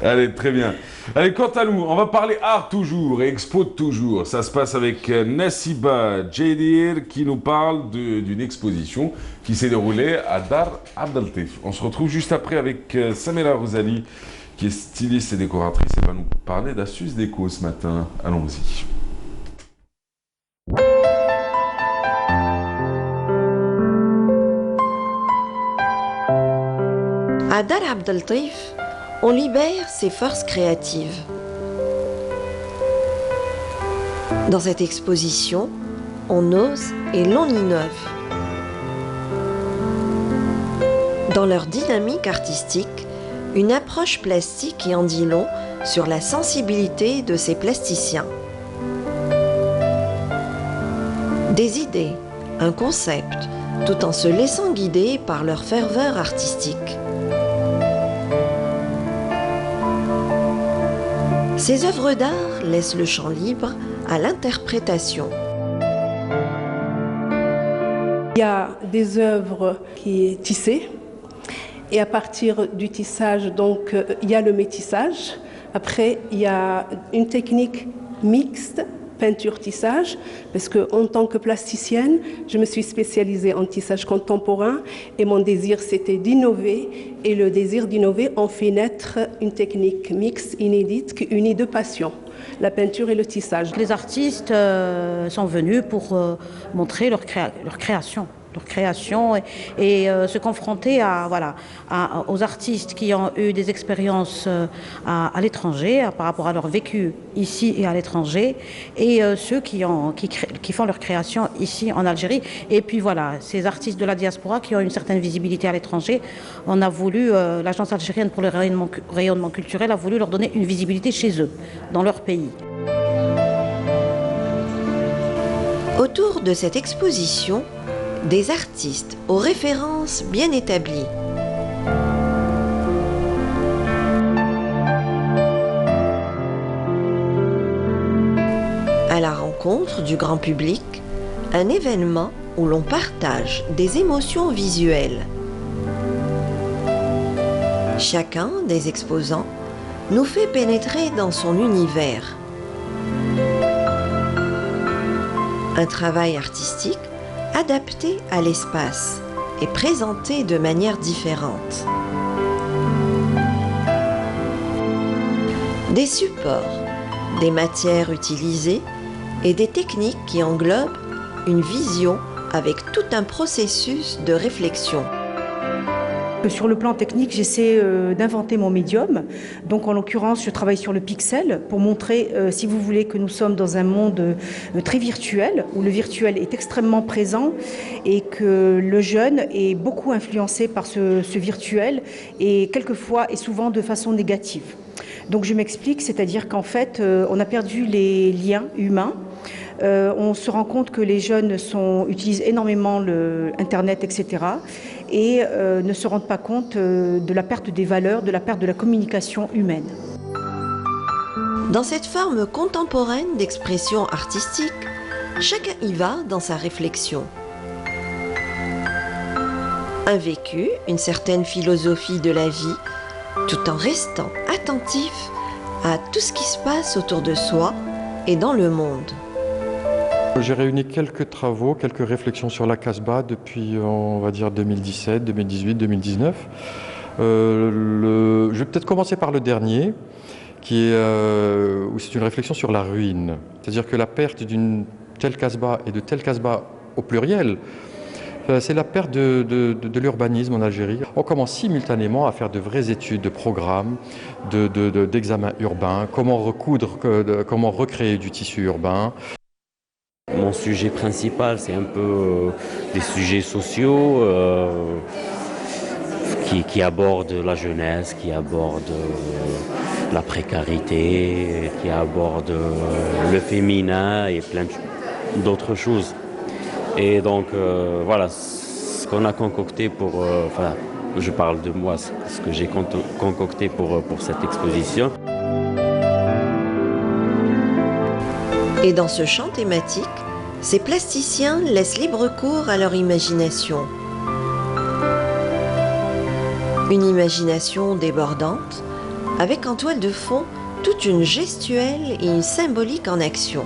Allez, très bien. Allez, quant à nous, on va parler art toujours et expo toujours. Ça se passe avec Nassiba Djedir qui nous parle d'une exposition qui s'est déroulée à Dar Abdeltif. On se retrouve juste après avec Samira Rosalie qui est styliste et décoratrice et va nous parler d'astuces déco ce matin. Allons-y. À Dar Abdel Taif, on libère ses forces créatives. Dans cette exposition, on ose et l'on innove. Dans leur dynamique artistique, une approche plastique qui en dit long sur la sensibilité de ces plasticiens. Des idées, un concept, tout en se laissant guider par leur ferveur artistique. Ces œuvres d'art laissent le champ libre à l'interprétation. Il y a des œuvres qui sont tissées et à partir du tissage, donc, il y a le métissage. Après, il y a une technique mixte, peinture-tissage, parce qu'en tant que plasticienne, je me suis spécialisée en tissage contemporain et mon désir c'était d'innover. Et le désir d'innover en fait naître une technique mixte, inédite, qui unit deux passions, la peinture et le tissage. Les artistes sont venus pour montrer leur création et se confronter aux artistes qui ont eu des expériences à l'étranger par rapport à leur vécu ici et à l'étranger et ceux qui font leur création ici en Algérie. Et puis voilà, ces artistes de la diaspora qui ont une certaine visibilité à l'étranger, on a voulu, l'Agence algérienne pour le rayonnement culturel a voulu leur donner une visibilité chez eux, dans leur pays. Autour de cette exposition, des artistes aux références bien établies. À la rencontre du grand public, un événement où l'on partage des émotions visuelles. Chacun des exposants nous fait pénétrer dans son univers. Un travail artistique adapté à l'espace et présenté de manière différente. Des supports, des matières utilisées et des techniques qui englobent une vision avec tout un processus de réflexion. Sur le plan technique, j'essaie d'inventer mon médium. Donc en l'occurrence, je travaille sur le pixel pour montrer, si vous voulez, que nous sommes dans un monde très virtuel, où le virtuel est extrêmement présent et que le jeune est beaucoup influencé par ce virtuel et quelquefois et souvent de façon négative. Donc je m'explique, c'est-à-dire qu'en fait, on a perdu les liens humains. On se rend compte que les jeunes utilisent énormément Internet, etc. et ne se rendent pas compte de la perte des valeurs, de la perte de la communication humaine. Dans cette forme contemporaine d'expression artistique, chacun y va dans sa réflexion. Un vécu, une certaine philosophie de la vie, tout en restant attentif à tout ce qui se passe autour de soi et dans le monde. J'ai réuni quelques travaux, quelques réflexions sur la Casbah depuis, on va dire, 2017, 2018, 2019. Je vais peut-être commencer par le dernier, où c'est une réflexion sur la ruine. C'est-à-dire que la perte d'une telle Casbah et de telle Casbah au pluriel, c'est la perte de l'urbanisme en Algérie. On commence simultanément à faire de vraies études, de programmes, d'examens urbains, comment recoudre, comment recréer du tissu urbain. Mon sujet principal, c'est un peu des sujets sociaux qui abordent la jeunesse, qui abordent la précarité, qui abordent le féminin et plein d'autres choses. Et donc voilà, ce qu'on a concocté pour, je parle de moi, ce que j'ai concocté pour cette exposition. Et dans ce champ thématique, ces plasticiens laissent libre cours à leur imagination. Une imagination débordante, avec en toile de fond toute une gestuelle et une symbolique en action.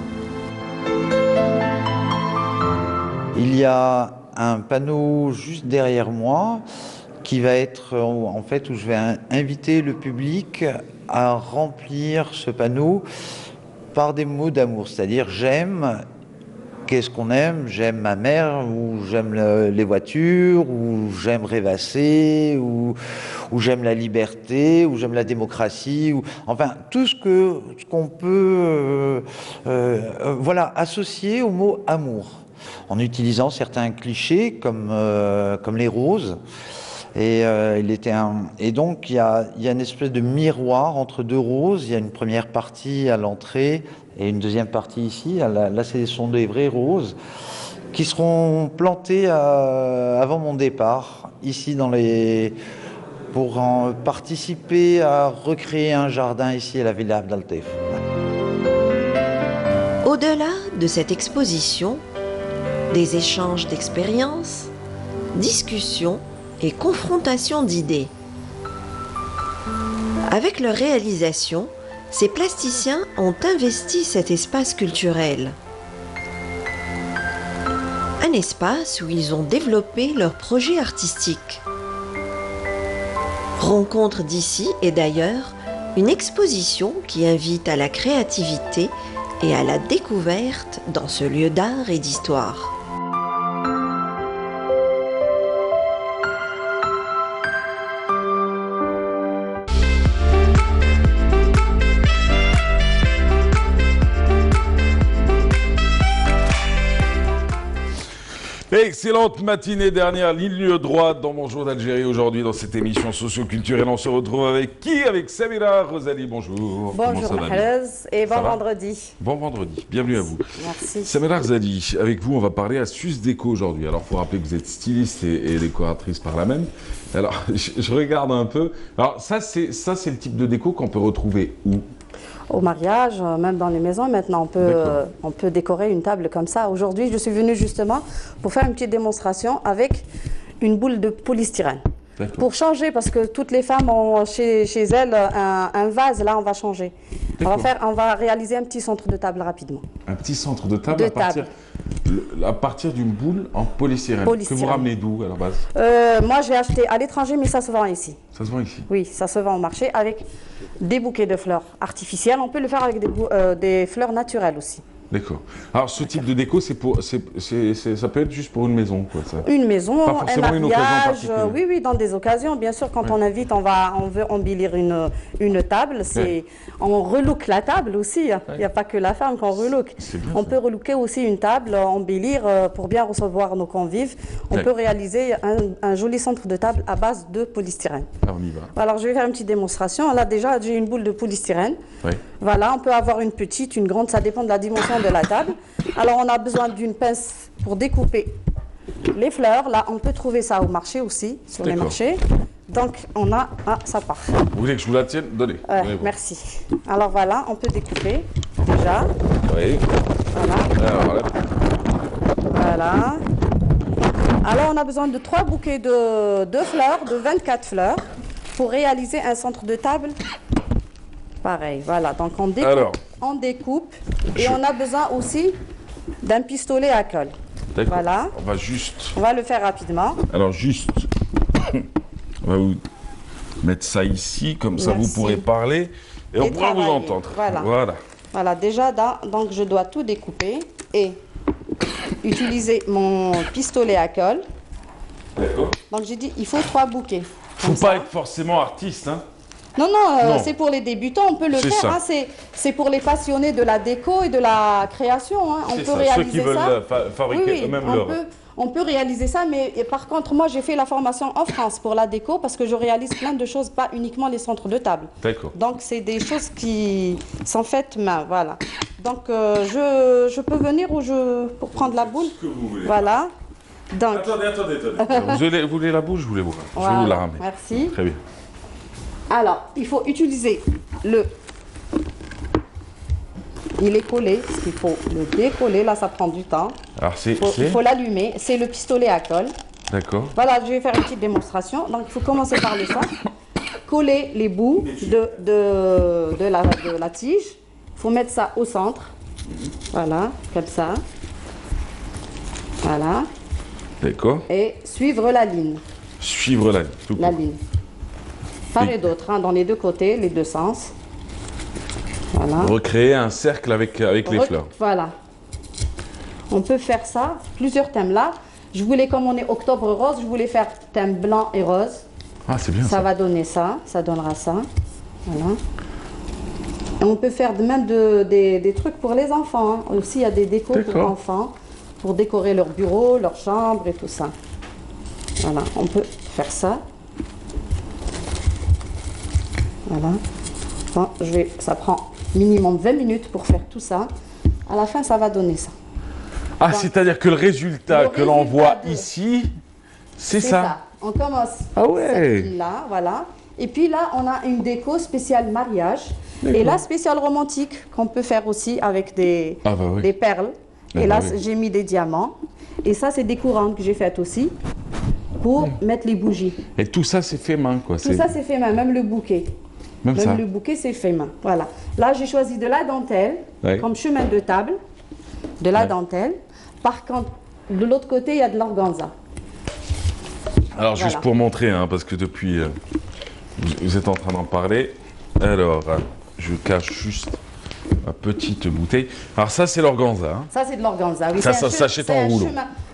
Il y a un panneau juste derrière moi qui va être en fait où je vais inviter le public à remplir ce panneau par des mots d'amour, c'est-à-dire j'aime. Qu'est-ce qu'on aime? J'aime ma mère, ou j'aime les voitures, ou j'aime rêvasser, ou j'aime la liberté, ou j'aime la démocratie, ou enfin tout ce qu'on peut voilà, associer au mot amour, en utilisant certains clichés comme les roses. Et donc il y a une espèce de miroir entre deux roses. Il y a une première partie à l'entrée et une deuxième partie ici. Là, ce sont des vraies roses qui seront plantées avant mon départ, ici pour participer à recréer un jardin ici à la Villa Abdeltef. Au-delà de cette exposition, des échanges d'expériences, discussions et confrontations d'idées. Avec leur réalisation, ces plasticiens ont investi cet espace culturel. Un espace où ils ont développé leurs projets artistiques. Rencontre d'ici et d'ailleurs, une exposition qui invite à la créativité et à la découverte dans ce lieu d'art et d'histoire. Excellente matinée, dernière ligne droite dans Bonjour d'Algérie. Aujourd'hui, dans cette émission socio-culturelle, on se retrouve avec qui? Avec Samira Rosalie. Bonjour. Bonjour Mahrez et bon vendredi. Bon vendredi, bienvenue à vous. Merci. Samira Rosalie, avec vous, on va parler astuces déco aujourd'hui. Alors, il faut rappeler que vous êtes styliste et décoratrice par la même. Alors, je regarde un peu. Alors, ça, c'est le type de déco qu'on peut retrouver où? Au mariage, même dans les maisons, maintenant, on peut décorer une table comme ça. Aujourd'hui, je suis venue justement pour faire une petite démonstration avec une boule de polystyrène. Pour changer, parce que toutes les femmes ont chez elles un vase, là, on va changer. On va réaliser un petit centre de table rapidement. Un petit centre de table à partir d'une boule en polystyrène. Que vous ramenez d'où à la base? Moi, j'ai acheté à l'étranger, mais ça se vend ici. Ça se vend ici? Oui, ça se vend au marché avec des bouquets de fleurs artificielles. On peut le faire avec des fleurs naturelles aussi. D'accord. Alors, ce type de déco, ça peut être juste pour une maison, quoi, ça. Une maison, pas forcément un mariage, oui, dans des occasions. Bien sûr, quand on invite, on veut embellir une table. On relook la table aussi. Il n'y a pas que la femme qu'on relook. On peut relooker aussi une table, embellir pour bien recevoir nos convives. On peut réaliser un joli centre de table à base de polystyrène. Ah, on y va. Alors, je vais faire une petite démonstration. Là, déjà, j'ai une boule de polystyrène. Voilà, on peut avoir une petite, une grande, ça dépend de la dimension de la table. Alors, on a besoin d'une pince pour découper les fleurs. Là, on peut trouver ça au marché aussi, sur les marchés. Donc, on a... Ah, ça part. Vous voulez que je vous la tienne? Donnez. Merci. Alors, voilà, on peut découper, déjà. Oui. Voilà. Voilà. Alors, on a besoin de 3 bouquets de fleurs, de 24 fleurs, pour réaliser un centre de table. Pareil, voilà. Donc, on découpe et on a besoin aussi d'un pistolet à colle. D'accord. Voilà. On va le faire rapidement. Alors, juste... On va vous mettre ça ici, comme ça vous pourrez parler et on pourra vous entendre. Voilà, déjà, donc je dois tout découper et utiliser mon pistolet à colle. D'accord. Donc, j'ai dit, il faut 3 bouquets. Il ne faut pas être forcément artiste, hein? Non, c'est pour les débutants, on peut le faire. Hein, c'est pour les passionnés de la déco et de la création. Hein. On peut réaliser ceux qui veulent fabriquer eux-mêmes leur... On peut réaliser ça, mais par contre, moi, j'ai fait la formation en France pour la déco parce que je réalise plein de choses, pas uniquement les centres de table. D'accord. Donc, c'est des choses qui sont faites main, voilà. Donc, je peux venir pour prendre la boule. Ce que vous voulez. Voilà. Donc... Attendez. Vous voulez la boule? Je vais vous la ramener. Merci. Très bien. Alors, il faut utiliser il est collé, il faut le décoller, là ça prend du temps. Alors il faut l'allumer, c'est le pistolet à colle. D'accord. Voilà, je vais faire une petite démonstration. Donc il faut commencer par le centre, coller les bouts de la tige. Il faut mettre ça au centre. Voilà, comme ça. Voilà. D'accord. Et suivre la ligne. Suivre la ligne. Tout La court. ligne. Part et d'autre, hein, dans les deux côtés, les deux sens. Voilà. Recréer un cercle avec les fleurs. Voilà. On peut faire ça, plusieurs thèmes là. Je voulais, comme on est octobre rose, je voulais faire thème blanc et rose. Ah, c'est bien ça. Ça va donner ça, ça donnera ça. Voilà. Et on peut faire même des trucs pour les enfants. Hein. Aussi, il y a des décos pour enfants, pour décorer leur bureau, leur chambre et tout ça. Voilà, on peut faire ça. Voilà. Bon, ça prend minimum 20 minutes pour faire tout ça. À la fin, ça va donner ça. Ah, c'est-à-dire que le résultat que l'on voit ici, c'est ça. On commence cette ligne-là, voilà. Et puis là, on a une déco spéciale mariage. Et là, spéciale romantique, qu'on peut faire aussi avec des perles. Et là, j'ai mis des diamants. Et ça, c'est des couronnes que j'ai faites aussi pour mettre les bougies. Et tout ça, c'est fait main, quoi. Tout ça, c'est fait main, même le bouquet. Même le bouquet, c'est fait main. Voilà. Là, j'ai choisi de la dentelle comme chemin de table. De la dentelle. Par contre, de l'autre côté, il y a de l'organza. Alors, juste pour montrer, hein, parce que depuis, vous êtes en train d'en parler. Alors, je cache juste ma petite bouteille. Alors, ça, c'est l'organza. Hein. Ça, c'est de l'organza, oui. Ça s'achète en rouleau.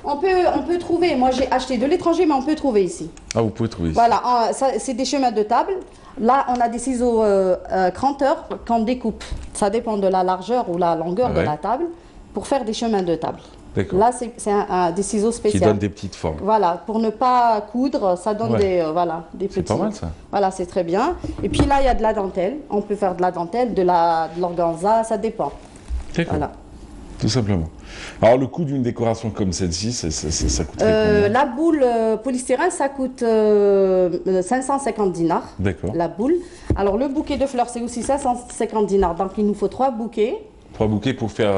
On peut trouver, moi j'ai acheté de l'étranger, mais on peut trouver ici. Ah, vous pouvez trouver ici. Voilà, c'est des chemins de table. Là, on a des ciseaux cranteurs qu'on découpe. Ça dépend de la largeur ou la longueur de la table pour faire des chemins de table. Là, c'est des ciseaux spéciaux. Qui donnent des petites formes. Voilà, pour ne pas coudre, ça donne des petits. C'est pas mal ça. Voilà, c'est très bien. Et puis là, il y a de la dentelle. On peut faire de la dentelle, de l'organza, ça dépend. D'accord. Voilà. Tout simplement. Alors, le coût d'une décoration comme celle-ci, ça coûte combien? La boule polystyrène, ça coûte 550 dinars. D'accord. La boule. Alors, le bouquet de fleurs, c'est aussi 550 dinars. Donc, il nous faut 3 bouquets. 3 bouquets pour faire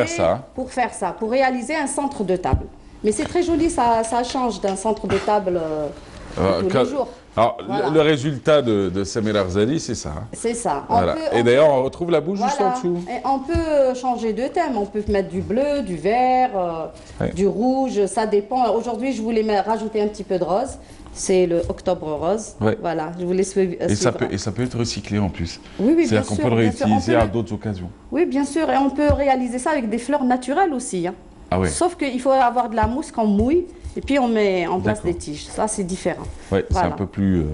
ça. Pour réaliser un centre de table. Mais c'est très joli, ça change d'un centre de table tous les jours. Alors, le résultat de Samir Arzali, c'est ça. Hein. C'est ça. Voilà. Et d'ailleurs, on retrouve la boule juste en dessous. Et on peut changer de thème. On peut mettre du bleu, du vert, du rouge. Ça dépend. Aujourd'hui, je voulais rajouter un petit peu de rose. C'est le octobre rose. Voilà, je voulais suivre. Et ça peut être recyclé en plus. Oui, bien sûr. C'est-à-dire qu'on peut le réutiliser à d'autres occasions. Oui, bien sûr. Et on peut réaliser ça avec des fleurs naturelles aussi. Hein. Ah ouais. Sauf qu'il faut avoir de la mousse qu'on mouille et puis on met en place des tiges. Ça, c'est différent. Oui, c'est un peu plus...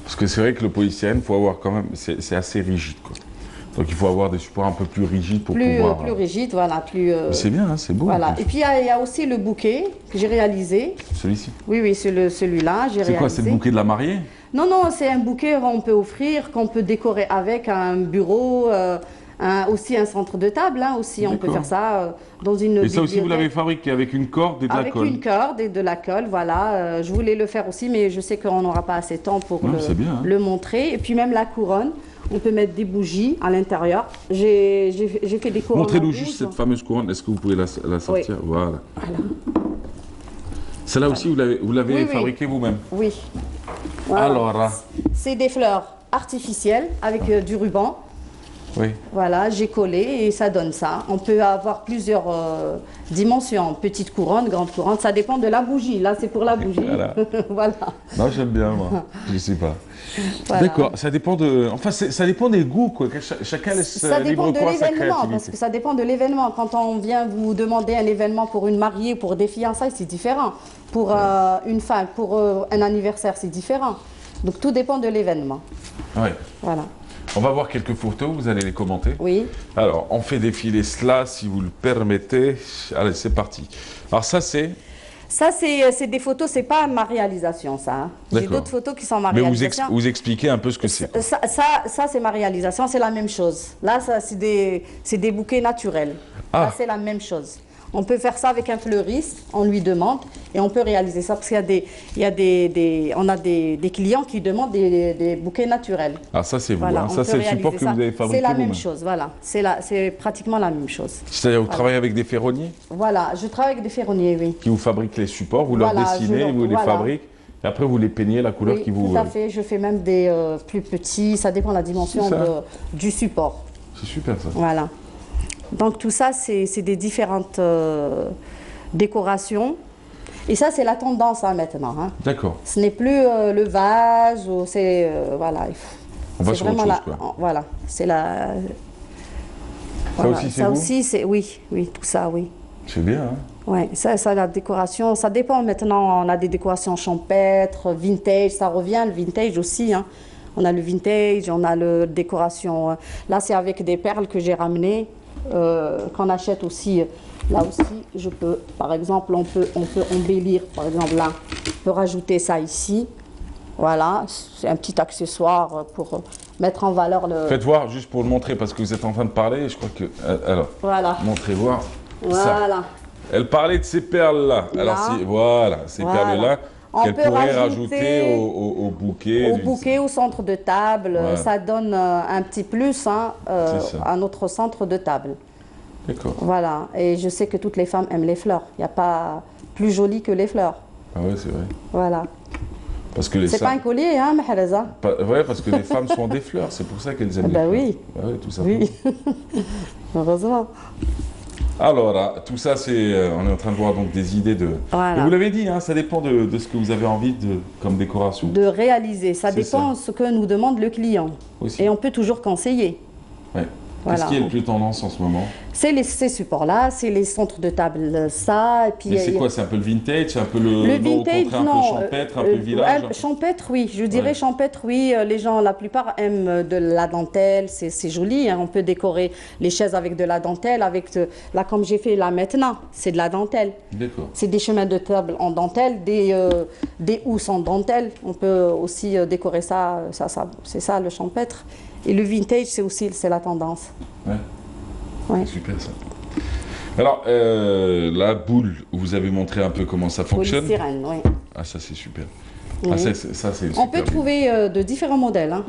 Parce que c'est vrai que le polystyrène, il faut avoir quand même... C'est assez rigide, quoi. Donc il faut avoir des supports un peu plus rigides pour pouvoir... Plus rigides, voilà. C'est bien, hein, c'est beau. Voilà. Et puis il y a aussi le bouquet que j'ai réalisé. Celui-ci? Oui, celui-là, j'ai réalisé. C'est quoi, c'est le bouquet de la mariée? Non, c'est un bouquet qu'on peut offrir, qu'on peut décorer avec un bureau, aussi un centre de table, hein, aussi on peut faire ça dans une bibliothèque. Et ça aussi vous l'avez fabriqué avec une corde et de la colle? Avec une corde et de la colle, voilà. Je voulais le faire aussi, mais je sais qu'on n'aura pas assez de temps pour le montrer. Et puis même la couronne, on peut mettre des bougies à l'intérieur. J'ai fait des couronnes. Montrez-nous juste cette fameuse couronne, est-ce que vous pouvez la sortir? Voilà. Celle-là aussi, vous l'avez fabriquée vous-même? Oui. Voilà. Alors, c'est des fleurs artificielles avec du ruban. Oui. Voilà, j'ai collé et ça donne ça. On peut avoir plusieurs dimensions, petite couronne, grande couronne, ça dépend de la bougie. Là, c'est pour la bougie. Voilà. Non, j'aime bien, moi. Je ne sais pas. Voilà. D'accord, ça dépend de... Enfin, ça dépend des goûts, quoi. Chacun laisse libre cours à sa créativité. Parce que ça dépend de l'événement. Quand on vient vous demander un événement pour une mariée, pour des fiançailles, c'est différent. Pour une femme, pour un anniversaire, c'est différent. Donc, tout dépend de l'événement. Oui. Voilà. On va voir quelques photos, vous allez les commenter. Oui. Alors, on fait défiler cela, si vous le permettez. Allez, c'est parti. Alors ça, c'est... Ça, c'est des photos, c'est pas ma réalisation, ça. Hein. J'ai d'autres photos qui sont ma réalisation. Mais vous expliquez un peu ce que c'est. Ça c'est ma réalisation, c'est la même chose. Là, c'est des bouquets naturels. Ah. Là, c'est la même chose. On peut faire ça avec un fleuriste, on lui demande, et on peut réaliser ça, parce qu'il y a des clients qui demandent des bouquets naturels. Ah, ça c'est vous, voilà, hein. Ça c'est le support que vous avez fabriqué. C'est la même chose, voilà. C'est pratiquement la même chose. C'est-à-dire vous travaillez avec des ferronniers? Voilà, je travaille avec des ferronniers, oui. Qui vous fabriquent les supports, vous leur dessinez, vous les fabriquez, et après vous les peignez la couleur qui vous... tout à fait, je fais même des plus petits, ça dépend de la dimension du support. C'est super ça. Voilà. Donc tout ça, c'est des différentes décorations. Et ça, c'est la tendance maintenant. Hein. D'accord. Ce n'est plus le vase, c'est voilà. On va sur autre chose, quoi. Voilà, c'est la. Ça Voilà. aussi, c'est ça vous aussi, c'est oui, tout ça, oui. C'est bien. Hein. Ouais, ça, la décoration, ça dépend. Maintenant, on a des décorations champêtres, vintage, ça revient, le vintage aussi. Hein. On a le vintage, on a le décoration. Là, c'est avec des perles que j'ai ramenées, qu'on achète aussi. Là aussi, je peux, par exemple, on peut embellir. Par exemple, là, on peut rajouter ça ici. Voilà, c'est un petit accessoire pour mettre en valeur le... Faites voir, juste pour le montrer, parce que vous êtes en train de parler, je crois que... Alors, voilà. Montrez voir. Voilà. Ça. Elle parlait de ces perles-là. Alors, voilà, ces perles-là qu'elle pourrait rajouter au bouquet. Au bouquet, au centre de table. Voilà. Ça donne un petit plus à notre centre de table. D'accord. Voilà. Et je sais que toutes les femmes aiment les fleurs. Il n'y a pas plus joli que les fleurs. Ah oui, c'est vrai. Voilà. Parce que les c'est pas un collier, hein, Mahraza? Ouais, parce que les femmes sont des fleurs, c'est pour ça qu'elles aiment les fleurs. Oui. Bah oui, tout simplement. Oui. Heureusement. Alors, tout ça, on est en train de voir donc des idées de... Voilà. Et vous l'avez dit, hein, ça dépend de ce que vous avez envie comme décoration. De réaliser. Ça dépend de ce que nous demande le client. Aussi. Et on peut toujours conseiller. Ouais. Voilà. Qu'est-ce qui est le plus tendance en ce moment? C'est ces supports-là, c'est les centres de table, ça. Et puis, mais c'est quoi? C'est un peu le vintage? C'est un peu le vintage, un peu champêtre, un peu village? Champêtre, oui. Je dirais champêtre, oui. Les gens, la plupart, aiment de la dentelle. C'est joli. Hein. On peut décorer les chaises avec de la dentelle. Là, comme j'ai fait là maintenant, c'est de la dentelle. D'accord. C'est des chemins de table en dentelle, des housses en dentelle. On peut aussi décorer ça. C'est ça, le champêtre. Et le vintage, c'est la tendance. Ouais. Ouais. Super ça. Alors, la boule, vous avez montré un peu comment ça fonctionne. Polystyrène, oui. Ah, ça c'est super. Oui. Ah, ça c'est on peut trouver de différents modèles. Hein.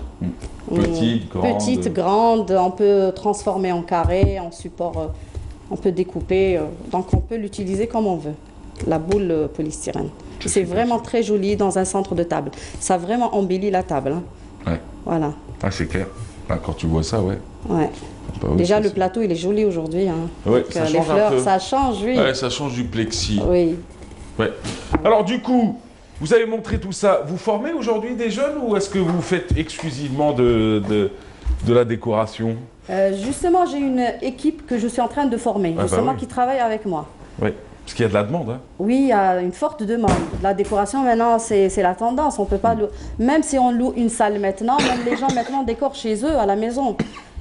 Petite, grande. On peut transformer en carré, en support. On peut découper. Donc on peut l'utiliser comme on veut. La boule polystyrène. C'est vraiment très joli dans un centre de table. Ça vraiment embellit la table. Hein. Ouais. Voilà. Ah, c'est clair. Ah, quand tu vois ça, ouais. Ouais. Bah oui, déjà, le plateau, il est joli aujourd'hui. Hein. Ouais, ça change les fleurs, un peu. ça change, oui. Ouais, ça change du plexi. Oui. Ouais. Alors, du coup, vous avez montré tout ça. Vous formez aujourd'hui des jeunes ou est-ce que vous faites exclusivement de la décoration? Justement, j'ai une équipe que je suis en train de former, justement, qui travaille avec moi. Oui, parce qu'il y a de la demande. Hein. Oui, il y a une forte demande. La décoration, maintenant, c'est la tendance. On peut pas même si on loue une salle maintenant, même les gens maintenant décorent chez eux, à la maison.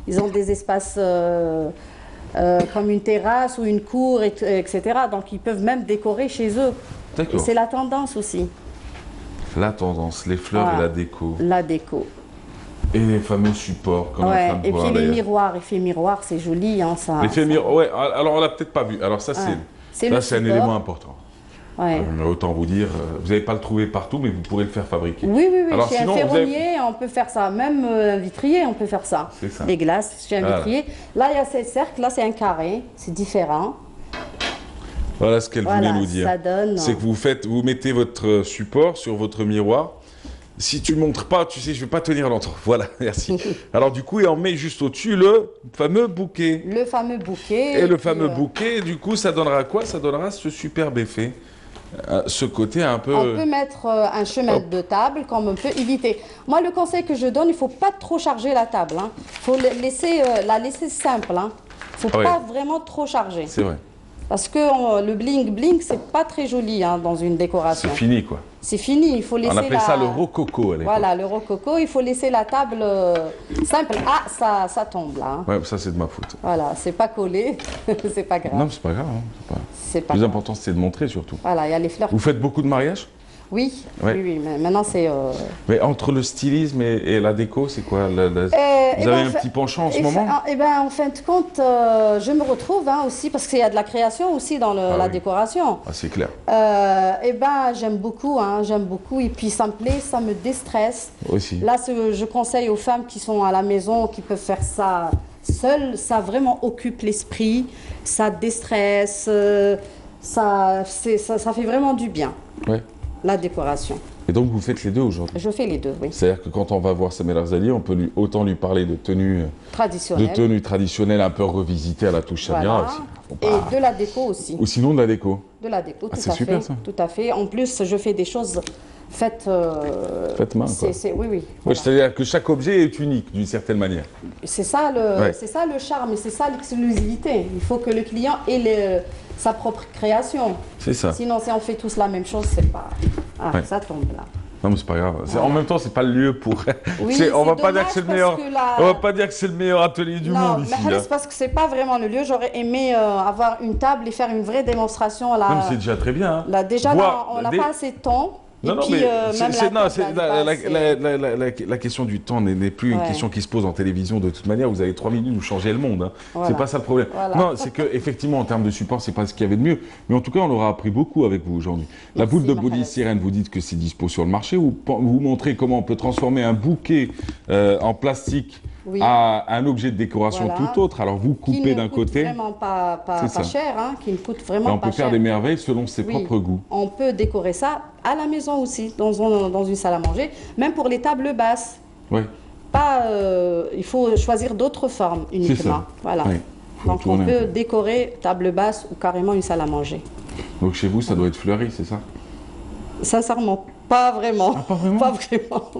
Ils ont des espaces comme une terrasse ou une cour, etc. Donc, ils peuvent même décorer chez eux. D'accord. Et c'est la tendance aussi. La tendance, les fleurs et la déco. La déco. Et les fameux supports qu'on est en train de et voir. puis les miroirs, effet miroir, c'est joli. Hein, ça, l'effet miroir, ouais, alors on l'a peut-être pas vu. Alors ça, c'est un élément important. Ouais. Autant vous dire, vous n'allez pas le trouver partout, mais vous pourrez le faire fabriquer. Oui, oui, oui. Alors, chez un ferronnier, on peut faire ça. Même un vitrier, on peut faire ça. C'est ça. Les glaces, chez un vitrier. Là, il y a ces cercles, là, c'est un carré. C'est différent. Voilà ce qu'elle voulait nous dire. C'est que vous mettez votre support sur votre miroir. Si tu ne montres pas, tu sais, je ne vais pas tenir longtemps. Voilà, merci. Alors du coup, et on met juste au-dessus le fameux bouquet. Le fameux bouquet. Et le fameux bouquet, du coup, ça donnera quoi? Ça donnera ce superbe effet. Ce côté un peu... On peut mettre un chemin de table comme on peut éviter. Moi, le conseil que je donne, il ne faut pas trop charger la table. Il faut la laisser simple. Il ne faut pas vraiment trop charger. C'est vrai. Parce que le bling-bling, c'est pas très joli dans une décoration. C'est fini, quoi. C'est fini, il faut laisser... On appelait ça le rococo à l'époque. Voilà, le rococo, il faut laisser la table simple. Ah, ça tombe là. Ouais, ça c'est de ma faute. Voilà, c'est pas collé, c'est pas grave. Non, c'est pas grave. Hein. C'est pas le plus grave. important, c'est de montrer surtout. Voilà, il y a les fleurs. Vous faites beaucoup de mariages? Oui, ouais. Oui, mais maintenant c'est... Mais entre le stylisme et la déco, c'est quoi vous avez un petit penchant en ce moment? En fin de compte, je me retrouve aussi, parce qu'il y a de la création aussi dans la décoration. Ah, c'est clair. J'aime beaucoup, et puis ça me plaît, ça me déstresse. Aussi. Là, je conseille aux femmes qui sont à la maison, qui peuvent faire ça seules, ça vraiment occupe l'esprit, ça déstresse, ça fait vraiment du bien. Ouais. La décoration. Et donc vous faites les deux aujourd'hui? Je fais les deux, oui. C'est-à-dire que quand on va voir Samir Arzali, on peut autant lui parler de tenues traditionnelles un peu revisitées à la touche Samira aussi. Et de la déco aussi. Ou sinon de la déco. De la déco, tout à c'est super, fait. ça. Tout à fait. En plus, je fais des choses faites main, quoi. Oui, oui. Voilà. C'est-à-dire que chaque objet est unique d'une certaine manière. C'est ça le charme et c'est ça l'exclusivité. Il faut que le client ait sa propre création. C'est ça. Sinon, si on fait tous la même chose, c'est pas... ça tombe là. Non mais c'est pas grave. En même temps, c'est pas le lieu pour. Oui, on va pas dire que c'est le meilleur. On va pas dire que c'est le meilleur atelier du monde ici. Non, c'est parce que c'est pas vraiment le lieu. J'aurais aimé avoir une table et faire une vraie démonstration là. Non, c'est déjà très bien. Hein. Là, déjà, là, on n'a pas assez de temps. Non, non, mais la question du temps n'est plus une question qui se pose en télévision de toute manière. Vous avez 3 minutes, vous changez le monde. Hein. Voilà. C'est pas ça le problème. Voilà. Non, c'est qu'effectivement, en termes de support, c'est pas ce qu'il y avait de mieux. Mais en tout cas, on aura appris beaucoup avec vous aujourd'hui. La boule de body sirène, vous dites que c'est dispo sur le marché. Vous montrez comment on peut transformer un bouquet en plastique à un objet de décoration tout autre. Alors vous coupez d'un côté. Vraiment pas cher, hein, qui ne coûte vraiment pas cher. On peut faire des merveilles selon ses propres goûts. On peut décorer ça à la maison aussi, dans une salle à manger, même pour les tables basses. Oui. Il faut choisir d'autres formes uniquement. Voilà. Oui. Donc on peut décorer table basse ou carrément une salle à manger. Donc chez vous, ça doit être fleuri, c'est ça? Sincèrement. Pas vraiment. Ah, pas vraiment.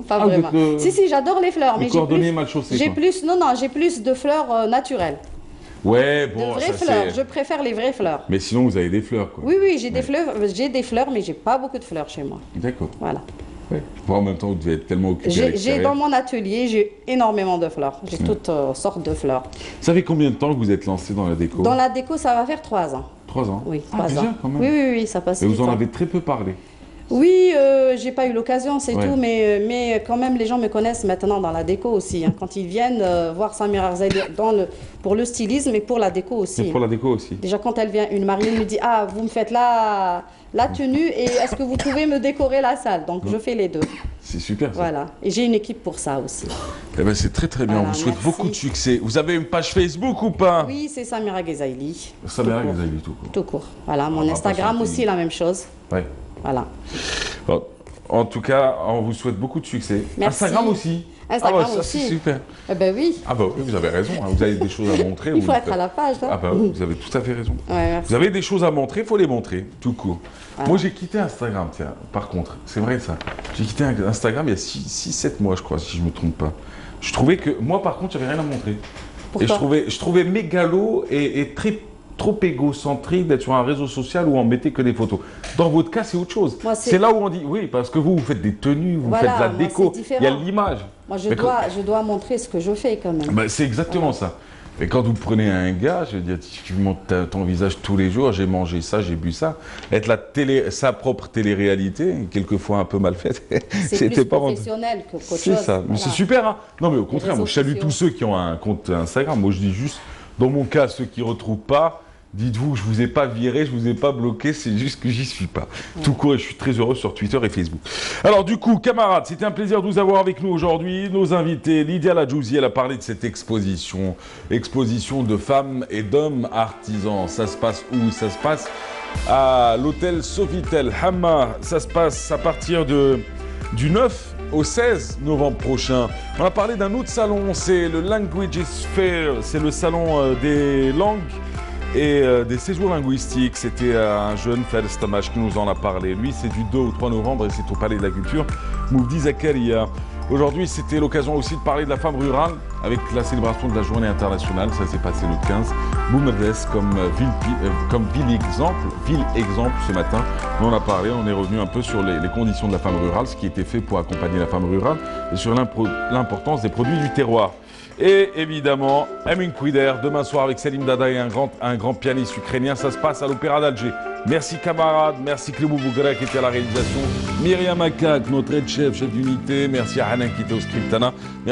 Pas vraiment. Si, j'adore les fleurs. Mais j'ai plus de fleurs naturelles. Ouais, bon, de vraies fleurs. Je préfère les vraies fleurs. Mais sinon, vous avez des fleurs, quoi. Oui, j'ai des fleurs, mais j'ai pas beaucoup de fleurs chez moi. D'accord. Voilà. Ouais. En même temps, vous devez être tellement occupé. J'ai dans mon atelier, j'ai énormément de fleurs. J'ai toutes sortes de fleurs. Ça fait combien de temps que vous êtes lancé dans la déco? Dans la déco, ça va faire 3 ans. 3 ans? Oui, 3 ans. Déjà, quand même. Oui, ça passe. Et vous en avez très peu parlé? Oui, j'ai pas eu l'occasion, c'est tout, mais quand même les gens me connaissent maintenant dans la déco aussi. Hein, quand ils viennent voir Samira Arzali pour le stylisme et pour la déco aussi. Et pour la déco aussi. Déjà quand elle vient, une mariée me dit « Ah, vous me faites la tenue et est-ce que vous pouvez me décorer la salle ?» Donc je fais les deux. C'est super ça. Voilà, et j'ai une équipe pour ça aussi. Eh ben, c'est très très bien, on vous souhaite beaucoup de succès. Vous avez une page Facebook ou pas? Oui, c'est Samira Ghazaili. Samira Ghazaili, tout court. Tout court, voilà. Mon Instagram aussi, la même chose. Ouais. Voilà. Bon, en tout cas, on vous souhaite beaucoup de succès. Merci. Instagram aussi. Instagram ça, aussi. C'est super. Eh ben oui. Ah bah oui, vous avez raison. Hein. Vous avez des choses à montrer. Il faut être à la page. Hein. Ah bah oui, vous avez tout à fait raison. Ouais, vous avez des choses à montrer, il faut les montrer, tout court. Voilà. Moi, j'ai quitté Instagram, tiens, par contre. C'est vrai ça. J'ai quitté Instagram il y a 6-7 mois, je crois, si je ne me trompe pas. Je trouvais que, moi par contre, j'avais rien à montrer. Pourquoi? Et je trouvais mégalo et trop égocentrique d'être sur un réseau social où on mettait que des photos. Dans votre cas, c'est autre chose. C'est là où on dit, oui, parce que vous faites des tenues, vous faites de la déco, il y a l'image. Moi, je dois montrer ce que je fais quand même. Bah, c'est exactement ça. Et quand vous prenez un gars, je veux dire, tu montes ton visage tous les jours, j'ai mangé ça, j'ai bu ça. Être sa propre télé-réalité, quelquefois un peu mal faite, c'était pas professionnel qu'autre chose. C'est ça, mais c'est super. Hein. Non, mais au contraire, moi je salue tous ceux qui ont un compte Instagram. Moi je dis juste, dans mon cas, ceux qui ne retrouvent pas, dites-vous, je ne vous ai pas viré, je ne vous ai pas bloqué, c'est juste que j'y suis pas. Tout court, et je suis très heureux sur Twitter et Facebook. Alors du coup, camarades, c'était un plaisir de vous avoir avec nous aujourd'hui. Nos invités, Lydia Ladjouzi, elle a parlé de cette exposition de femmes et d'hommes artisans. Ça se passe où? Ça se passe à l'hôtel Sofitel Hamma. Ça se passe à partir du 9 au 16 novembre prochain. On a parlé d'un autre salon, c'est le Languages Fair, c'est le salon des langues et des séjours linguistiques. C'était un jeune Fadel Stamash qui nous en a parlé. Lui, c'est du 2 au 3 novembre et c'est au Palais de la Culture, Moufdi Zakaria. Aujourd'hui, c'était l'occasion aussi de parler de la femme rurale avec la célébration de la journée internationale. Ça s'est passé le 15. Boumerdès comme ville exemple ce matin. On en a parlé, on est revenu un peu sur les conditions de la femme rurale, ce qui était fait pour accompagner la femme rurale et sur l'importance des produits du terroir. Et évidemment, Amin Kouider, demain soir avec Selim Dada et un grand pianiste ukrainien. Ça se passe à l'Opéra d'Alger. Merci camarades, merci Clébo Bougra qui était à la réalisation, Myriam Akak, notre chef d'unité, merci à Hanan qui était au Scriptana. Merci